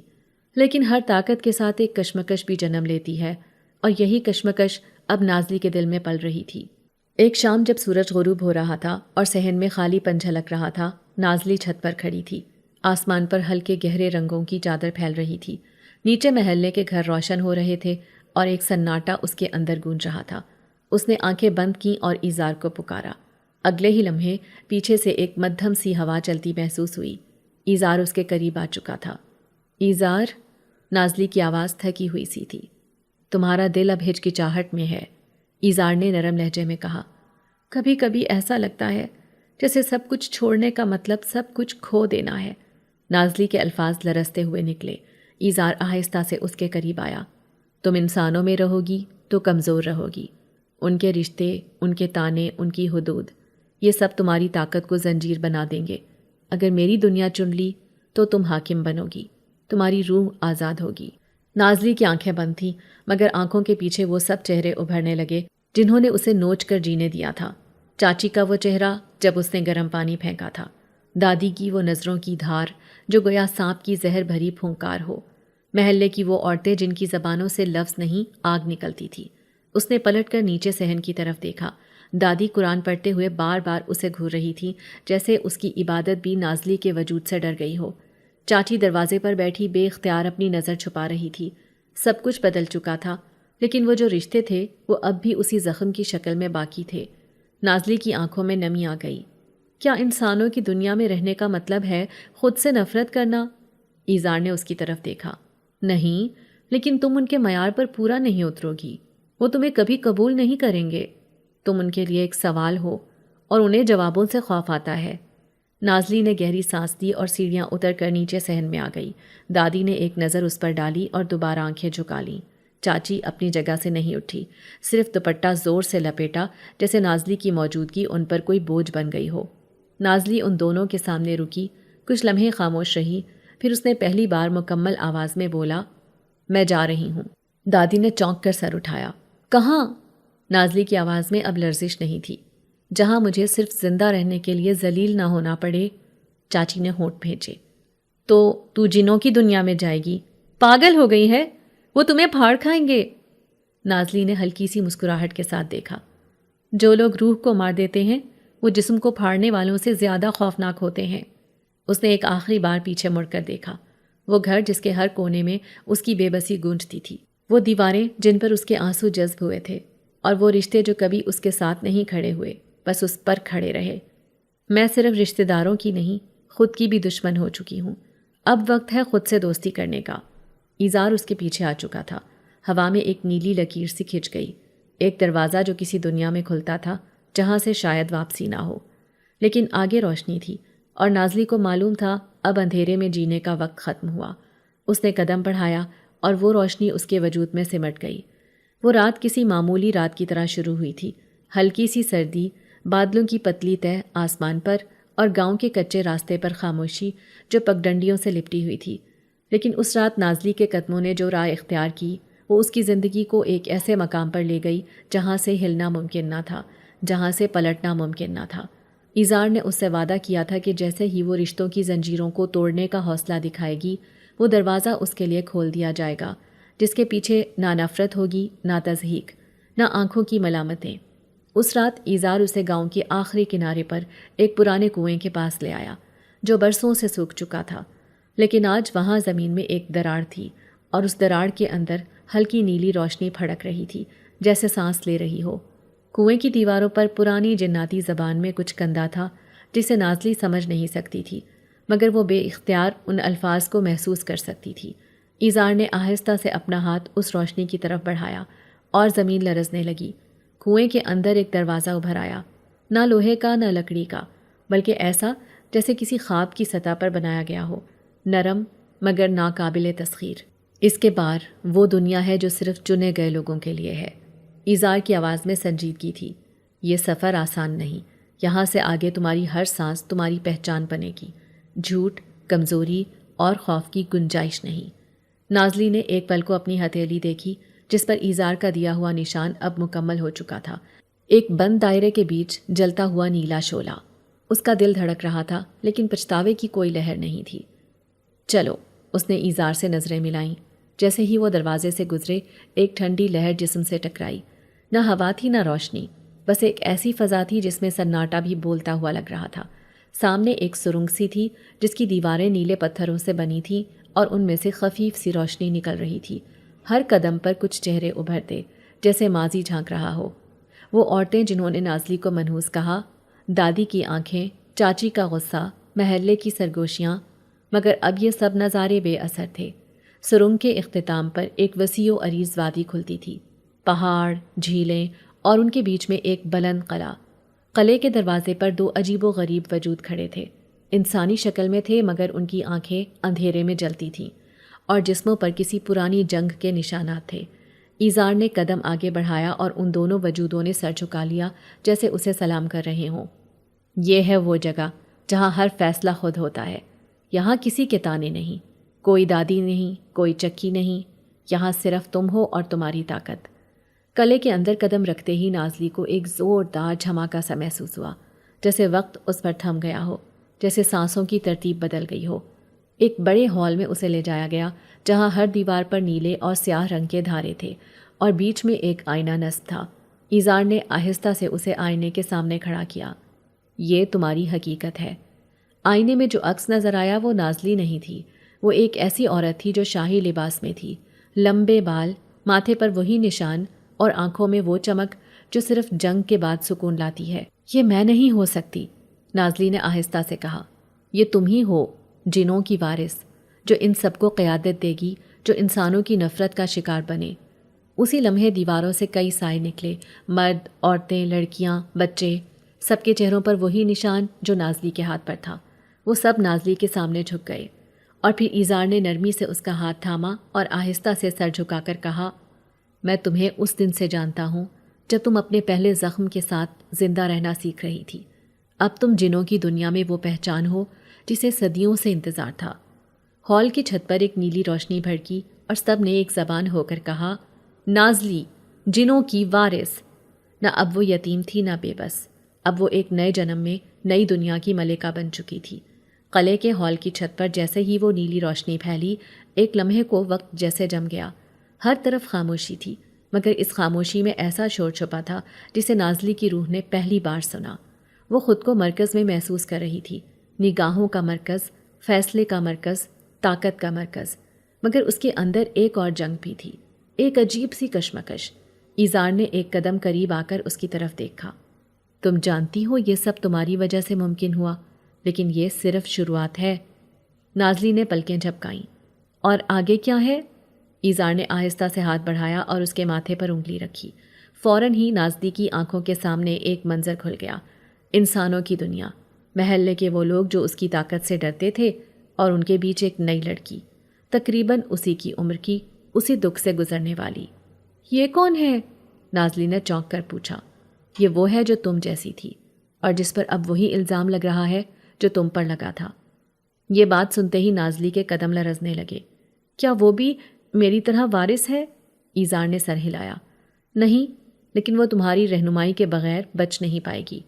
لیکن ہر طاقت کے ساتھ ایک کشمکش بھی جنم لیتی ہے، اور یہی کشمکش اب نازلی کے دل میں پل رہی تھی۔ ایک شام جب سورج غروب ہو رہا تھا اور صحن میں خالی پن جھلک رہا تھا، نازلی چھت پر کھڑی تھی۔ آسمان پر ہلکے گہرے رنگوں کی چادر پھیل رہی تھی، نیچے محلے کے گھر روشن ہو رہے تھے اور ایک سناٹا اس کے اندر گونج رہا تھا۔ اس نے آنکھیں بند کیں اور ایزار کو پکارا۔ اگلے ہی لمحے پیچھے سے ایک مدھم سی ہوا چلتی محسوس ہوئی۔ ایزار اس کے قریب آ چکا تھا۔ ایزار، نازلی کی آواز تھکی ہوئی سی تھی۔ تمہارا دل اب ہچکچاہٹ میں ہے، ایزار نے نرم لہجے میں کہا۔ کبھی کبھی ایسا لگتا ہے جیسے سب کچھ چھوڑنے کا مطلب سب کچھ کھو دینا ہے۔ نازلی کے الفاظ لرزتے ہوئے نکلے۔ ایزار آہستہ سے اس کے قریب آیا۔ تم انسانوں میں رہو گی تو کمزور رہو گی۔ ان کے رشتے، ان کے تانے، ان کی حدود، یہ سب تمہاری طاقت کو زنجیر بنا دیں گے۔ اگر میری دنیا چن لی تو تم حاکم بنو گی، تمہاری روح آزاد ہوگی۔ نازلی کی آنکھیں بند تھیں، مگر آنکھوں کے پیچھے وہ سب چہرے ابھرنے لگے جنہوں نے اسے نوچ کر جینے دیا تھا۔ چاچی کا وہ چہرہ جب اس نے گرم پانی پھینکا تھا، دادی کی وہ نظروں کی دھار جو گویا سانپ کی زہر بھری پھونکار ہو، محلے کی وہ عورتیں جن کی زبانوں سے لفظ نہیں آگ نکلتی تھی۔ اس نے پلٹ کر نیچے صحن کی طرف دیکھا۔ دادی قرآن پڑھتے ہوئے بار بار اسے گھور رہی تھی، جیسے اس کی عبادت بھی نازلی کے وجود سے ڈر گئی ہو۔ چاچی دروازے پر بیٹھی بے اختیار اپنی نظر چھپا رہی تھی۔ سب کچھ بدل چکا تھا، لیکن وہ جو رشتے تھے وہ اب بھی اسی زخم کی شکل میں باقی تھے۔ نازلی کی آنکھوں میں نمی آ گئی۔ کیا انسانوں کی دنیا میں رہنے کا مطلب ہے خود سے نفرت کرنا؟ ایزار نے اس کی طرف دیکھا۔ نہیں، لیکن تم ان کے معیار پر پورا نہیں اترو گی، وہ تمہیں کبھی قبول نہیں کریں گے۔ تم ان کے لیے ایک سوال ہو اور انہیں جوابوں سے خوف آتا ہے۔ نازلی نے گہری سانس دی اور سیڑھیاں اتر کر نیچے صحن میں آ گئی۔ دادی نے ایک نظر اس پر ڈالی اور دوبارہ آنکھیں جھکا لیں۔ چاچی اپنی جگہ سے نہیں اٹھی، صرف دوپٹہ زور سے لپیٹا جیسے نازلی کی موجودگی ان پر کوئی بوجھ بن گئی ہو۔ نازلی ان دونوں کے سامنے رکی، کچھ لمحے خاموش رہی، پھر اس نے پہلی بار مکمل آواز میں بولا، میں جا رہی ہوں۔ دادی نے چونک کر سر اٹھایا۔ کہاں؟ نازلی کی آواز میں اب لرزش نہیں تھی۔ جہاں مجھے صرف زندہ رہنے کے لیے ذلیل نہ ہونا پڑے۔ چاچی نے ہونٹ بھینچے۔ تو جنوں کی دنیا میں جائے گی؟ پاگل ہو گئی ہے، وہ تمہیں پھاڑ کھائیں گے۔ نازلی نے ہلکی سی مسکراہٹ کے ساتھ دیکھا۔ جو لوگ روح کو مار دیتے ہیں وہ جسم کو پھاڑنے والوں سے زیادہ خوفناک ہوتے ہیں۔ اس نے ایک آخری بار پیچھے مڑ کر دیکھا۔ وہ گھر جس کے ہر کونے میں اس کی بے بسی گونجتی تھی، وہ دیواریں جن پر اس کے آنسو جذب ہوئے تھے، اور وہ رشتے جو کبھی اس کے ساتھ نہیں کھڑے ہوئے، بس اس پر کھڑے رہے۔ میں صرف رشتہ داروں کی نہیں، خود کی بھی دشمن ہو چکی ہوں۔ اب وقت ہے خود سے دوستی کرنے کا۔ ایزار اس کے پیچھے آ چکا تھا۔ ہوا میں ایک نیلی لکیر سی کھنچ گئی، ایک دروازہ جو کسی دنیا میں کھلتا تھا جہاں سے شاید واپسی نہ ہو۔ لیکن آگے روشنی تھی، اور نازلی کو معلوم تھا اب اندھیرے میں جینے کا وقت ختم ہوا۔ اس نے قدم بڑھایا اور وہ روشنی اس کے وجود میں سمٹ گئی۔ وہ رات کسی معمولی رات کی طرح شروع ہوئی تھی، ہلکی سی سردی، بادلوں کی پتلی تہہ آسمان پر، اور گاؤں کے کچے راستے پر خاموشی جو پگڈنڈیوں سے لپٹی ہوئی تھی۔ لیکن اس رات نازلی کے قدموں نے جو راہ اختیار کی وہ اس کی زندگی کو ایک ایسے مقام پر لے گئی جہاں سے ہلنا ممکن نہ تھا، جہاں سے پلٹنا ممکن نہ تھا۔ ایزار نے اس سے وعدہ کیا تھا کہ جیسے ہی وہ رشتوں کی زنجیروں کو توڑنے کا حوصلہ دکھائے گی، وہ دروازہ اس کے لیے کھول دیا جائے گا، جس کے پیچھے نہ نفرت ہوگی، نہ تضحیک، نہ آنکھوں کی ملامتیں۔ اس رات ایزار اسے گاؤں کے آخری کنارے پر ایک پرانے کنویں کے پاس لے آیا جو برسوں سے سوکھ چکا تھا، لیکن آج وہاں زمین میں ایک دراڑ تھی، اور اس دراڑ کے اندر ہلکی نیلی روشنی پھڑک رہی تھی جیسے سانس لے رہی ہو۔ کنویں کی دیواروں پر پرانی جناتی زبان میں کچھ کندہ تھا جسے نازلی سمجھ نہیں سکتی تھی، مگر وہ بے اختیار ان الفاظ کو محسوس کر سکتی تھی۔ ایزار نے آہستہ سے اپنا ہاتھ اس روشنی کی طرف بڑھایا اور زمین لرزنے لگی۔ کنویں کے اندر ایک دروازہ ابھر آیا، نہ لوہے کا نہ لکڑی کا، بلکہ ایسا جیسے کسی خواب کی سطح پر بنایا گیا ہو، نرم مگر ناقابل تسخیر۔ اس کے بار وہ دنیا ہے جو صرف چنے گئے لوگوں کے لیے ہے۔ ایزار کی آواز میں سنجیدگی تھی۔ یہ سفر آسان نہیں، یہاں سے آگے تمہاری ہر سانس تمہاری پہچان بنے گی، جھوٹ، کمزوری اور خوف کی گنجائش نہیں۔ نازلی نے ایک پل کو اپنی ہتھیلی دیکھی، جس پر ایزار کا دیا ہوا نشان اب مکمل ہو چکا تھا، ایک بند دائرے کے بیچ جلتا ہوا نیلا شعلہ۔ اس کا دل دھڑک رہا تھا لیکن پچھتاوے کی کوئی لہر نہیں تھی۔ چلو، اس نے ایزار سے نظریں ملائیں۔ جیسے ہی وہ دروازے سے گزرے ایک ٹھنڈی لہر جسم سے ٹکرائی۔ نہ ہوا تھی نہ روشنی، بس ایک ایسی فضا تھی جس میں سناٹا بھی بولتا ہوا لگ رہا تھا۔ سامنے ایک سرنگ سی تھی جس کی دیواریں نیلے پتھروں سے بنی تھیں اور ان میں سے خفیف سی روشنی نکل رہی تھی۔ ہر قدم پر کچھ چہرے ابھرتے، جیسے ماضی جھانک رہا ہو۔ وہ عورتیں جنہوں نے نازلی کو منحوس کہا، دادی کی آنکھیں، چاچی کا غصہ، محلے کی سرگوشیاں، مگر اب یہ سب نظارے بے اثر تھے۔ سرنگ کے اختتام پر ایک وسیع و عریض وادی کھلتی تھی، پہاڑ، جھیلیں اور ان کے بیچ میں ایک بلند قلعہ۔ قلعے کے دروازے پر دو عجیب و غریب وجود کھڑے تھے، انسانی شکل میں تھے مگر ان کی آنکھیں اندھیرے میں جلتی تھیں اور جسموں پر کسی پرانی جنگ کے نشانات تھے۔ ایزار نے قدم آگے بڑھایا اور ان دونوں وجودوں نے سر جھکا لیا جیسے اسے سلام کر رہے ہوں۔ یہ ہے وہ جگہ جہاں ہر فیصلہ خود ہوتا ہے۔ یہاں کسی کے تانے نہیں، کوئی دادی نہیں، کوئی چکی نہیں، یہاں صرف تم ہو اور تمہاری طاقت۔ قلعے کے اندر قدم رکھتے ہی نازلی کو ایک زوردار جھماکا سا محسوس ہوا، جیسے وقت اس پر تھم گیا ہو، جیسے سانسوں کی ترتیب بدل گئی ہو۔ ایک بڑے ہال میں اسے لے جایا گیا جہاں ہر دیوار پر نیلے اور سیاہ رنگ کے دھارے تھے اور بیچ میں ایک آئینہ نصب تھا۔ ایزار نے آہستہ سے اسے آئینے کے سامنے کھڑا کیا۔ یہ تمہاری حقیقت ہے۔ آئینے میں جو عکس نظر آیا وہ نازلی نہیں تھی، وہ ایک ایسی عورت تھی جو شاہی لباس میں تھی، لمبے بال، ماتھے پر وہی نشان اور آنکھوں میں وہ چمک جو صرف جنگ کے بعد سکون لاتی ہے۔ یہ میں نہیں ہو سکتی، نازلی نے آہستہ سے کہا۔ یہ تم ہی ہو، جنوں کی وارث، جو ان سب کو قیادت دے گی، جو انسانوں کی نفرت کا شکار بنے۔ اسی لمحے دیواروں سے کئی سائے نکلے، مرد، عورتیں، لڑکیاں، بچے، سب کے چہروں پر وہی نشان جو نازلی کے ہاتھ پر تھا۔ وہ سب نازلی کے سامنے جھک گئے اور پھر ایزار نے نرمی سے اس کا ہاتھ تھاما اور آہستہ سے سر جھکا کر کہا، میں تمہیں اس دن سے جانتا ہوں جب تم اپنے پہلے زخم کے ساتھ زندہ رہنا سیکھ رہی تھی۔ اب تم جنوں کی دنیا میں وہ پہچان ہو جسے صدیوں سے انتظار تھا۔ ہال کی چھت پر ایک نیلی روشنی بھڑکی اور سب نے ایک زبان ہو کر کہا، نازلی، جنوں کی وارث۔ نہ اب وہ یتیم تھی نہ بے بس، اب وہ ایک نئے جنم میں نئی دنیا کی ملکہ بن چکی تھی۔ قلعے کے ہال کی چھت پر جیسے ہی وہ نیلی روشنی پھیلی، ایک لمحے کو وقت جیسے جم گیا۔ ہر طرف خاموشی تھی، مگر اس خاموشی میں ایسا شور چھپا تھا جسے نازلی کی روح نے پہلی بار سنا۔ وہ خود کو مرکز میں محسوس کر رہی تھی، نگاہوں کا مرکز، فیصلے کا مرکز، طاقت کا مرکز، مگر اس کے اندر ایک اور جنگ بھی تھی، ایک عجیب سی کشمکش۔ ایزار نے ایک قدم قریب آ کر اس کی طرف دیکھا۔ تم جانتی ہو یہ سب تمہاری وجہ سے ممکن ہوا، لیکن یہ صرف شروعات ہے۔ نازلی نے پلکیں جھپکائیں۔ اور آگے کیا ہے؟ ایزار نے آہستہ سے ہاتھ بڑھایا اور اس کے ماتھے پر انگلی رکھی۔ فوراً ہی نازلی کی آنکھوں کے سامنے ایک منظر کھل گیا، انسانوں کی دنیا، محلے کے وہ لوگ جو اس کی طاقت سے ڈرتے تھے، اور ان کے بیچ ایک نئی لڑکی، تقریباً اسی کی عمر کی، اسی دکھ سے گزرنے والی۔ یہ کون ہے؟ نازلی نے چونک کر پوچھا۔ یہ وہ ہے جو تم جیسی تھی اور جس پر اب وہی الزام لگ رہا ہے جو تم پر لگا تھا۔ یہ بات سنتے ہی نازلی کے قدم لرزنے لگے۔ کیا وہ بھی میری طرح وارث ہے؟ ایزار نے سر ہلایا۔ نہیں، لیکن وہ تمہاری رہنمائی کے بغیر بچ نہیں پائے گی۔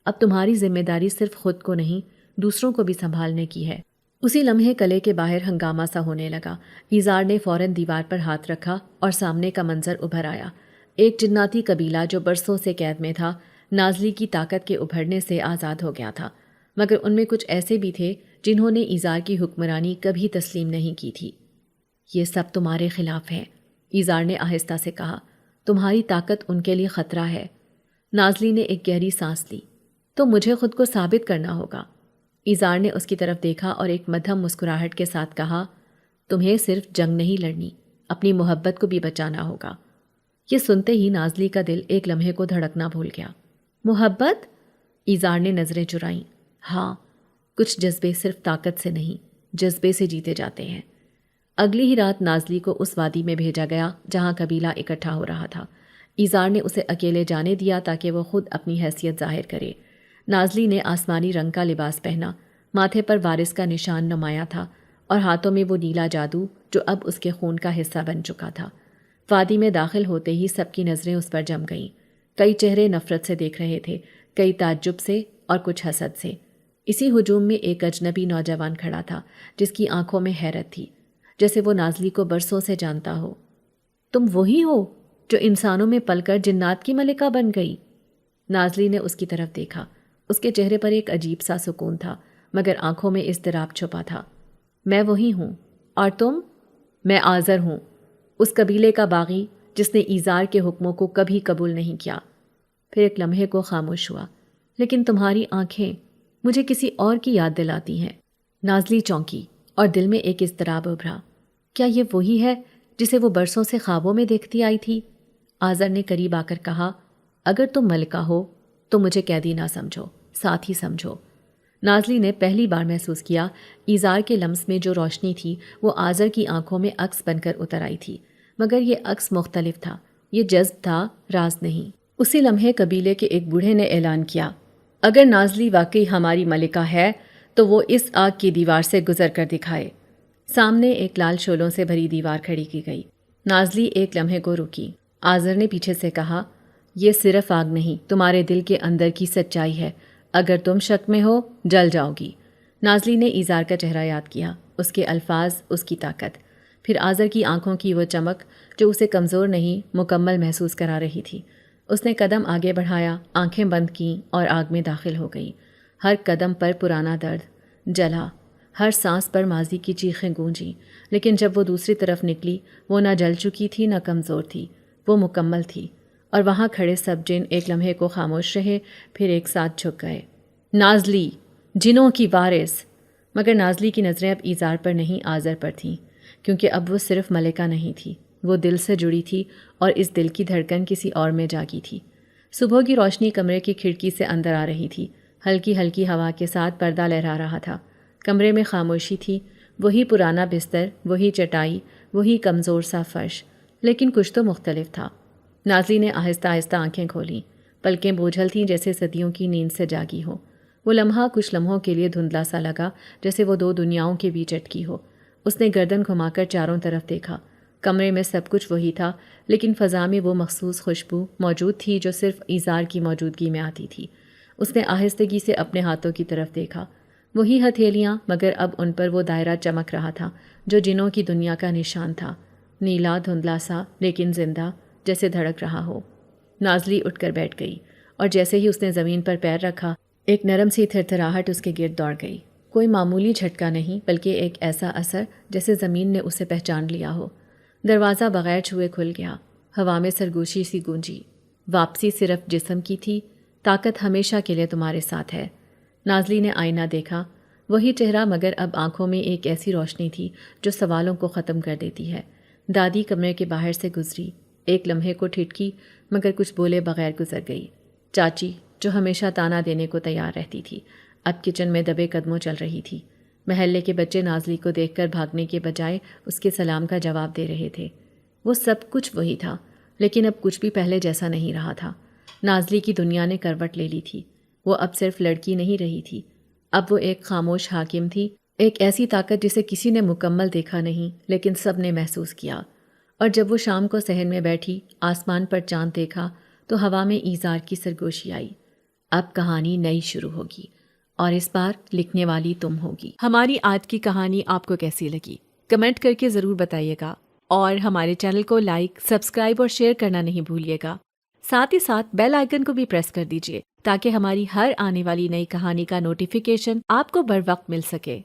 اب تمہاری ذمہ داری صرف خود کو نہیں، دوسروں کو بھی سنبھالنے کی ہے۔ اسی لمحے قلعے کے باہر ہنگامہ سا ہونے لگا۔ ایزار نے فوراً دیوار پر ہاتھ رکھا اور سامنے کا منظر ابھر آیا۔ ایک جناتی قبیلہ جو برسوں سے قید میں تھا، نازلی کی طاقت کے ابھرنے سے آزاد ہو گیا تھا، مگر ان میں کچھ ایسے بھی تھے جنہوں نے ایزار کی حکمرانی کبھی تسلیم نہیں کی تھی۔ یہ سب تمہارے خلاف ہے، ایزار نے آہستہ سے کہا۔ تمہاری طاقت ان کے لیے خطرہ ہے۔ نازلی نے ایک گہری سانس لی۔ تو مجھے خود کو ثابت کرنا ہوگا۔ ایزار نے اس کی طرف دیکھا اور ایک مدھم مسکراہٹ کے ساتھ کہا، تمہیں صرف جنگ نہیں لڑنی، اپنی محبت کو بھی بچانا ہوگا۔ یہ سنتے ہی نازلی کا دل ایک لمحے کو دھڑکنا بھول گیا۔ محبت؟ ایزار نے نظریں چرائیں۔ ہاں، کچھ جذبے صرف طاقت سے نہیں، جذبے سے جیتے جاتے ہیں۔ اگلی ہی رات نازلی کو اس وادی میں بھیجا گیا جہاں قبیلہ اکٹھا ہو رہا تھا۔ ایزار نے اسے اکیلے جانے دیا تاکہ وہ خود اپنی حیثیت ظاہر کرے۔ نازلی نے آسمانی رنگ کا لباس پہنا، ماتھے پر وارث کا نشان نمایاں تھا اور ہاتھوں میں وہ نیلا جادو جو اب اس کے خون کا حصہ بن چکا تھا۔ وادی میں داخل ہوتے ہی سب کی نظریں اس پر جم گئیں۔ کئی چہرے نفرت سے دیکھ رہے تھے، کئی تعجب سے اور کچھ حسد سے۔ اسی ہجوم میں ایک اجنبی نوجوان کھڑا تھا جس کی آنکھوں میں حیرت تھی، جیسے وہ نازلی کو برسوں سے جانتا ہو۔ تم وہی ہو جو انسانوں میں پل کر جنات کی ملکہ بن گئی؟ نازلی نے اس کی طرف دیکھا۔ اس کے چہرے پر ایک عجیب سا سکون تھا، مگر آنکھوں میں اضطراب چھپا تھا۔ میں وہی ہوں۔ اور تم؟ میں آذر ہوں، اس قبیلے کا باغی جس نے ایزار کے حکموں کو کبھی قبول نہیں کیا۔ پھر ایک لمحے کو خاموش ہوا۔ لیکن تمہاری آنکھیں مجھے کسی اور کی یاد دلاتی ہیں۔ نازلی چونکی اور دل میں ایک اضطراب ابھرا۔ کیا یہ وہی ہے جسے وہ برسوں سے خوابوں میں دیکھتی آئی تھی؟ آذر نے قریب آ کر کہا، اگر تم ملکہ ہو تو مجھے قیدی نہ سمجھو، ساتھی سمجھو۔ نازلی نے پہلی بار محسوس کیا ایزار کے لمس میں جو روشنی تھی وہ آذر کی آنکھوں میں عکس بن کر اتر آئی تھی، مگر یہ عکس مختلف تھا۔ یہ جذب تھا، راز نہیں۔ اسی لمحے قبیلے کے ایک بوڑھے نے اعلان کیا، اگر نازلی واقعی ہماری ملکہ ہے تو وہ اس آگ کی دیوار سے گزر کر دکھائے۔ سامنے ایک لال شعلوں سے بھری دیوار کھڑی کی گئی۔ نازلی ایک لمحے کو رکی۔ آذر نے پیچھے سے کہا، یہ صرف آگ نہیں، تمہارے دل کے اندر کی سچائی ہے، اگر تم شک میں ہو جل جاؤ گی۔ نازلی نے ایزار کا چہرہ یاد کیا، اس کے الفاظ، اس کی طاقت، پھر آذر کی آنکھوں کی وہ چمک جو اسے کمزور نہیں مکمل محسوس کرا رہی تھی۔ اس نے قدم آگے بڑھایا، آنکھیں بند کیں اور آگ میں داخل ہو گئی۔ ہر قدم پر پرانا درد جلا، ہر سانس پر ماضی کی چیخیں گونجیں، لیکن جب وہ دوسری طرف نکلی وہ نہ جل چکی تھی نہ کمزور تھی، وہ مکمل تھی۔ اور وہاں کھڑے سب جن ایک لمحے کو خاموش رہے، پھر ایک ساتھ جھک گئے۔ نازلی، جنوں کی وارث! مگر نازلی کی نظریں اب ایزار پر نہیں، آذر پر تھیں، کیونکہ اب وہ صرف ملکہ نہیں تھی، وہ دل سے جڑی تھی، اور اس دل کی دھڑکن کسی اور میں جاگی تھی۔ صبح کی روشنی کمرے کی کھڑکی سے اندر آ رہی تھی، ہلکی ہلکی ہوا کے ساتھ پردہ لہرا رہا تھا۔ کمرے میں خاموشی تھی، وہی پرانا بستر، وہی چٹائی، وہی کمزور سا فرش، لیکن کچھ تو مختلف تھا۔ نازلی نے آہستہ آہستہ آنکھیں کھولیں، پلکیں بوجھل تھیں جیسے صدیوں کی نیند سے جاگی ہو۔ وہ لمحہ کچھ لمحوں کے لیے دھندلا سا لگا، جیسے وہ دو دنیاؤں کے بیچ اٹکی ہو۔ اس نے گردن گھما کر چاروں طرف دیکھا۔ کمرے میں سب کچھ وہی تھا، لیکن فضا میں وہ مخصوص خوشبو موجود تھی جو صرف ایزار کی موجودگی میں آتی تھی۔ اس نے آہستگی سے اپنے ہاتھوں کی طرف دیکھا، وہی ہتھیلیاں، مگر اب ان پر وہ دائرہ چمک رہا تھا جو جنوں کی دنیا کا نشان تھا، نیلا دھندلا سا لیکن زندہ، جیسے دھڑک رہا ہو۔ نازلی اٹھ کر بیٹھ گئی، اور جیسے ہی اس نے زمین پر پیر رکھا ایک نرم سی تھرتھراہٹ اس کے گرد دوڑ گئی۔ کوئی معمولی جھٹکا نہیں، بلکہ ایک ایسا اثر جیسے زمین نے اسے پہچان لیا ہو۔ دروازہ بغیر چھوئے کھل گیا، ہوا میں سرگوشی سی گونجی۔ واپسی صرف جسم کی تھی، طاقت ہمیشہ کے لیے تمہارے ساتھ ہے۔ نازلی نے آئینہ دیکھا، وہی چہرہ، مگر اب آنکھوں میں ایک ایسی روشنی تھی جو سوالوں کو ختم کر دیتی ہے۔ دادی کمرے کے باہر سے گزری، ایک لمحے کو ٹھٹکی، مگر کچھ بولے بغیر گزر گئی۔ چاچی، جو ہمیشہ تانا دینے کو تیار رہتی تھی، اب کچن میں دبے قدموں چل رہی تھی۔ محلے کے بچے نازلی کو دیکھ کر بھاگنے کے بجائے اس کے سلام کا جواب دے رہے تھے۔ وہ سب کچھ وہی تھا، لیکن اب کچھ بھی پہلے جیسا نہیں رہا تھا۔ نازلی کی دنیا نے کروٹ لے لی تھی، وہ اب صرف لڑکی نہیں رہی تھی، اب وہ ایک خاموش حاکم تھی، ایک ایسی طاقت جسے کسی نے مکمل دیکھا نہیں لیکن سب نے محسوس کیا۔ اور جب وہ شام کو صحن میں بیٹھی، آسمان پر چاند دیکھا تو ہوا میں ایزار کی سرگوشی آئی۔ اب کہانی نئی شروع ہوگی، اور اس بار لکھنے والی تم ہوگی۔ ہماری آج کی کہانی آپ کو کیسی لگی؟ کمنٹ کر کے ضرور بتائیے گا، اور ہمارے چینل کو لائک، سبسکرائب اور شیئر کرنا نہیں بھولیے گا۔ ساتھ ہی ساتھ بیل آئیکن کو بھی پریس کر دیجیے تاکہ ہماری ہر آنے والی نئی کہانی کا نوٹیفیکیشن آپ کو بر وقت مل سکے۔